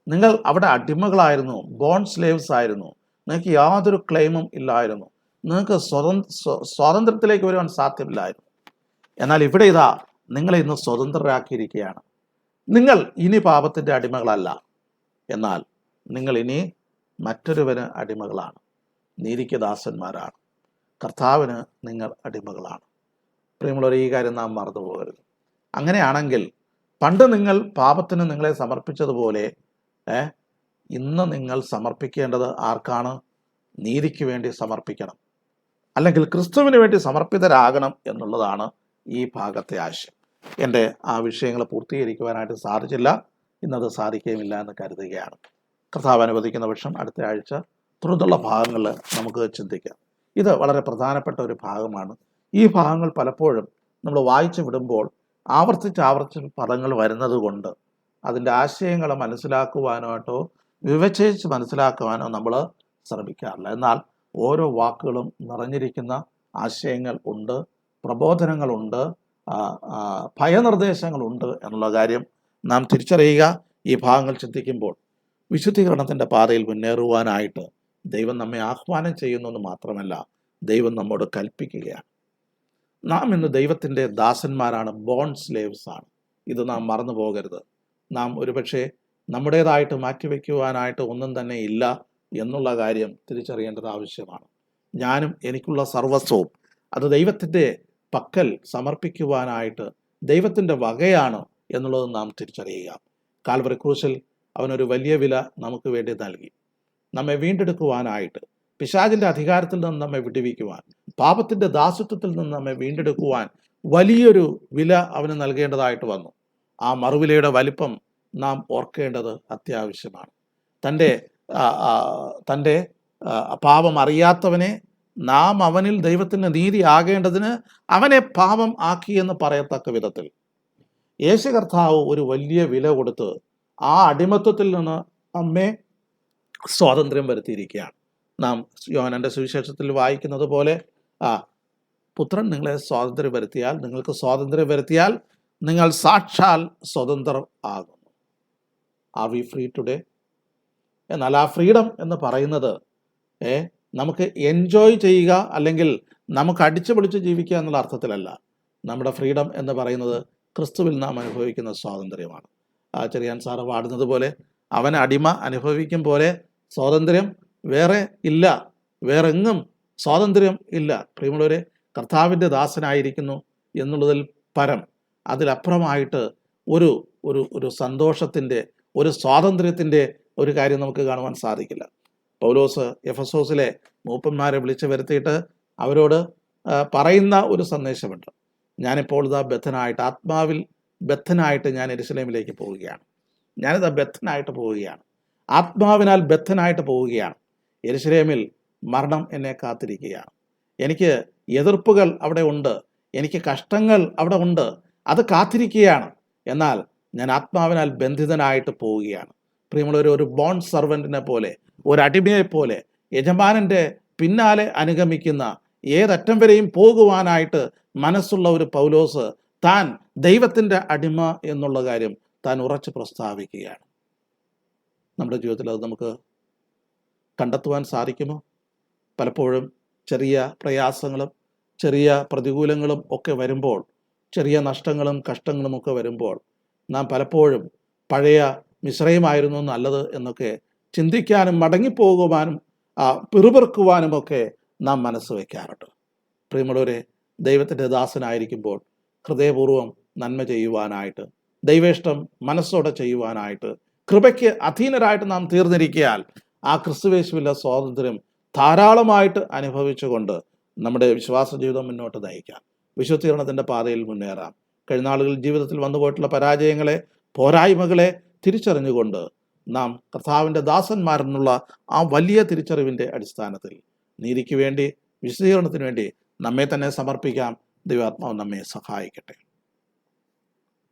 നിങ്ങൾ അവിടെ അടിമകളായിരുന്നു, ബോൺ സ്ലേവ്സ് ആയിരുന്നു. നിങ്ങൾക്ക് യാതൊരു ക്ലെയിമും ഇല്ലായിരുന്നു. നിങ്ങൾക്ക് സ്വാതന്ത്ര്യത്തിലേക്ക് വരുവാൻ സാധ്യമില്ലായിരുന്നു. എന്നാൽ ഇവിടെ ഇതാ നിങ്ങളെ ഇന്ന് സ്വതന്ത്രരാക്കിയിരിക്കുകയാണ്. നിങ്ങൾ ഇനി പാപത്തിൻ്റെ അടിമകളല്ല, എന്നാൽ നിങ്ങൾ ഇനി മറ്റൊരുവന് അടിമകളാണ്. നീതിക്ക് ദാസന്മാരാണ്. കർത്താവിന് നിങ്ങൾ അടിമകളാണ്. പ്രിയമുള്ളവരെ, ഈ കാര്യം നാം മറന്നു പോകരുത്. അങ്ങനെയാണെങ്കിൽ പണ്ട് നിങ്ങൾ പാപത്തിന് നിങ്ങളെ സമർപ്പിച്ചതുപോലെ ഇന്ന് നിങ്ങൾ സമർപ്പിക്കേണ്ടത് ആർക്കാണ്? നീതിക്ക് വേണ്ടി സമർപ്പിക്കണം, അല്ലെങ്കിൽ ക്രിസ്തുവിന് വേണ്ടി സമർപ്പിതരാകണം എന്നുള്ളതാണ് ഈ ഭാഗത്തെ ആശയം. എൻ്റെ ആ വിഷയങ്ങൾ പൂർത്തീകരിക്കുവാനായിട്ട് സാധിച്ചില്ല, ഇന്നത് സാധിക്കുകയുമില്ല എന്ന് കരുതുകയാണ്. കർത്താവ് അനുവദിക്കുന്ന പക്ഷം അടുത്ത ആഴ്ച തുടർന്നുള്ള ഭാഗങ്ങളിൽ നമുക്ക് ചിന്തിക്കാം. ഇത് വളരെ പ്രധാനപ്പെട്ട ഒരു ഭാഗമാണ്. ഈ ഭാഗങ്ങൾ പലപ്പോഴും നമ്മൾ വായിച്ചു വിടുമ്പോൾ ആവർത്തിച്ച് പദങ്ങൾ വരുന്നത് കൊണ്ട് അതിൻ്റെ ആശയങ്ങൾ മനസ്സിലാക്കുവാനായിട്ടോ വിവക്ഷിച്ച് മനസ്സിലാക്കുവാനോ നമ്മൾ ശ്രമിക്കാറില്ല. എന്നാൽ ഓരോ വാക്കുകളും നിറഞ്ഞിരിക്കുന്ന ആശയങ്ങൾ ഉണ്ട്, പ്രബോധനങ്ങളുണ്ട്, ഭയനിർദ്ദേശങ്ങളുണ്ട് എന്നുള്ള കാര്യം നാം തിരിച്ചറിയുക. ഈ ഭാഗങ്ങൾ ചിന്തിക്കുമ്പോൾ വിശുദ്ധീകരണത്തിൻ്റെ പാതയിൽ മുന്നേറുവാനായിട്ട് ദൈവം നമ്മെ ആഹ്വാനം ചെയ്യുന്നെന്ന് മാത്രമല്ല, ദൈവം നമ്മോട് കൽപ്പിക്കുകയാണ്. നാം ഇന്ന് ദൈവത്തിൻ്റെ ദാസന്മാരാണ്, ബോൺ സ്ലേവ്സ് ആണ്. ഇത് നാം മറന്നു പോകരുത്. നാം ഒരുപക്ഷെ നമ്മുടേതായിട്ട് മാറ്റിവെക്കുവാനായിട്ട് ഒന്നും തന്നെ ഇല്ല എന്നുള്ള കാര്യം തിരിച്ചറിയേണ്ടത് ആവശ്യമാണ്. ഞാനും എനിക്കുള്ള സർവസ്വവും അത് ദൈവത്തിൻ്റെ പക്കൽ സമർപ്പിക്കുവാനായിട്ട് ദൈവത്തിൻ്റെ വകയാണ് എന്നുള്ളത് നാം തിരിച്ചറിയുക. കാൽവറി ക്രൂശിൽ അവനൊരു വലിയ വില നമുക്ക് വേണ്ടി നൽകി. നമ്മെ വീണ്ടെടുക്കുവാനായിട്ട്, പിശാചിൻ്റെ അധികാരത്തിൽ നിന്ന് നമ്മെ വിടുവിക്കുവാൻ, പാപത്തിൻ്റെ ദാസത്വത്തിൽ നിന്ന് നമ്മെ വീണ്ടെടുക്കുവാൻ വലിയൊരു വില അവന് നൽകേണ്ടതായിട്ട് വന്നു. ആ മറുവിലയുടെ വലിപ്പം നാം ഓർക്കേണ്ടത് അത്യാവശ്യമാണ്. തൻ്റെ പാപം അറിയാത്തവനെ നാം അവനിൽ ദൈവത്തിൻ്റെ നീതി ആകേണ്ടതിന് അവനെ പാപം ആക്കി എന്ന് പറയത്തക്ക വിധത്തിൽ യേശു കർത്താവ് ഒരു വലിയ വില കൊടുത്ത് ആ അടിമത്വത്തിൽ നിന്ന് നമ്മെ സ്വാതന്ത്ര്യം വരുത്തിയിരിക്കുകയാണ്. നാം യോഹന്നാന്റെ സുവിശേഷത്തിൽ വായിക്കുന്നത് പോലെ പുത്രൻ നിങ്ങളെ സ്വാതന്ത്ര്യം വരുത്തിയാൽ, നിങ്ങൾക്ക് സ്വാതന്ത്ര്യം വരുത്തിയാൽ നിങ്ങൾ സാക്ഷാൽ സ്വതന്ത്രർ ആകുന്നു. Are we free today? എന്നാൽ ആ ഫ്രീഡം എന്ന് പറയുന്നത് നമുക്ക് എൻജോയ് ചെയ്യുക, അല്ലെങ്കിൽ നമുക്ക് അടിച്ചു പൊളിച്ച് ജീവിക്കുക എന്നുള്ള അർത്ഥത്തിലല്ല. നമ്മുടെ ഫ്രീഡം എന്ന് പറയുന്നത് ക്രിസ്തുവിൽ നാം അനുഭവിക്കുന്ന സ്വാതന്ത്ര്യമാണ്. ചെറിയാൻ സാറ് പാടുന്നത് പോലെ അവൻ അടിമ അനുഭവിക്കും പോലെ സ്വാതന്ത്ര്യം വേറെ ഇല്ല, വേറെങ്ങും സ്വാതന്ത്ര്യം ഇല്ല. പ്രിയമുള്ളവരെ, കർത്താവിൻ്റെ ദാസനായിരിക്കുന്നു എന്നുള്ളതിൽ പരം, അതിലപ്പുറമായിട്ട് ഒരു ഒരു ഒരു സന്തോഷത്തിൻ്റെ, ഒരു സ്വാതന്ത്ര്യത്തിൻ്റെ ഒരു കാര്യം നമുക്ക് കാണുവാൻ സാധിക്കില്ല. പൗലോസ് എഫെസോസിലെ മൂപ്പന്മാരെ വിളിച്ചു വരുത്തിയിട്ട് അവരോട് പറയുന്ന ഒരു സന്ദേശമുണ്ട്. ഞാനിപ്പോൾ ഇതാ ബദ്ധനായിട്ട്, ആത്മാവിൽ ബദ്ധനായിട്ട് ഞാൻ യെരൂശലേമിലേക്ക് പോവുകയാണ്. ഞാനിതാ ബദ്ധനായിട്ട് പോവുകയാണ്, ആത്മാവിനാൽ ബദ്ധനായിട്ട് പോവുകയാണ്. യെരൂശലേമിൽ മരണം എന്നെ കാത്തിരിക്കുകയാണ്. എനിക്ക് എതിർപ്പുകൾ അവിടെ ഉണ്ട്, എനിക്ക് കഷ്ടങ്ങൾ അവിടെ ഉണ്ട്, അത് കാത്തിരിക്കുകയാണ്. എന്നാൽ ഞാൻ ആത്മാവിനാൽ ബന്ധിതനായിട്ട് പോവുകയാണ്. പ്രിയമുള്ളവർ, ഒരു ബോൺ സർവൻറ്റിനെ പോലെ, ഒരു അടിമയെ പോലെ യജമാനൻ്റെ പിന്നാലെ അനുഗമിക്കുന്ന, ഏതറ്റം വരെയും പോകുവാനായിട്ട് മനസ്സുള്ള ഒരു പൗലോസ് താൻ ദൈവത്തിൻ്റെ അടിമ എന്നുള്ള കാര്യം താൻ ഉറച്ച് പ്രസ്താവിക്കുകയാണ്. നമ്മുടെ ജീവിതത്തിൽ അത് നമുക്ക് കണ്ടെത്തുവാൻ സാധിക്കുമോ? പലപ്പോഴും ചെറിയ പ്രയാസങ്ങളും ചെറിയ പ്രതികൂലങ്ങളും ഒക്കെ വരുമ്പോൾ, ചെറിയ നഷ്ടങ്ങളും കഷ്ടങ്ങളും ഒക്കെ വരുമ്പോൾ നാം പലപ്പോഴും പഴയ മിശ്രയമായിരുന്നു നല്ലത് എന്നൊക്കെ ചിന്തിക്കാനും മടങ്ങിപ്പോകുവാനും പിറുപിറുക്കുവാനും ഒക്കെ നാം മനസ്സ് വയ്ക്കാറുണ്ട്. പ്രിയമുള്ളവരെ, ദൈവത്തിൻ്റെ ദാസനായിരിക്കുമ്പോൾ ഹൃദയപൂർവ്വം നന്മ ചെയ്യുവാനായിട്ട്, ദൈവേഷ്ടം മനസ്സോടെ ചെയ്യുവാനായിട്ട്, കൃപയ്ക്ക് അധീനരായിട്ട് നാം തീർന്നിരിക്കയാൽ ആ ക്രിസ്തുവേശുവിലെ സ്വാതന്ത്ര്യം ധാരാളമായിട്ട് അനുഭവിച്ചുകൊണ്ട് നമ്മുടെ വിശ്വാസ ജീവിതം മുന്നോട്ട് നയിക്കാം, വിശുദ്ധീകരണത്തിൻ്റെ പാതയിൽ മുന്നേറാം. കഴിഞ്ഞ നാളുകളിൽ ജീവിതത്തിൽ വന്നുപോയിട്ടുള്ള പരാജയങ്ങളെ, പോരായ്മകളെ തിരിച്ചറിഞ്ഞുകൊണ്ട് നാം കർത്താവിൻ്റെ ദാസന്മാരെന്നുള്ള ആ വലിയ തിരിച്ചറിവിൻ്റെ അടിസ്ഥാനത്തിൽ നീതിക്ക് വേണ്ടി, വിശുദ്ധീകരണത്തിന് വേണ്ടി നമ്മെ തന്നെ സമർപ്പിക്കാം. ദൈവാത്മാവ് നമ്മെ സഹായിക്കട്ടെ.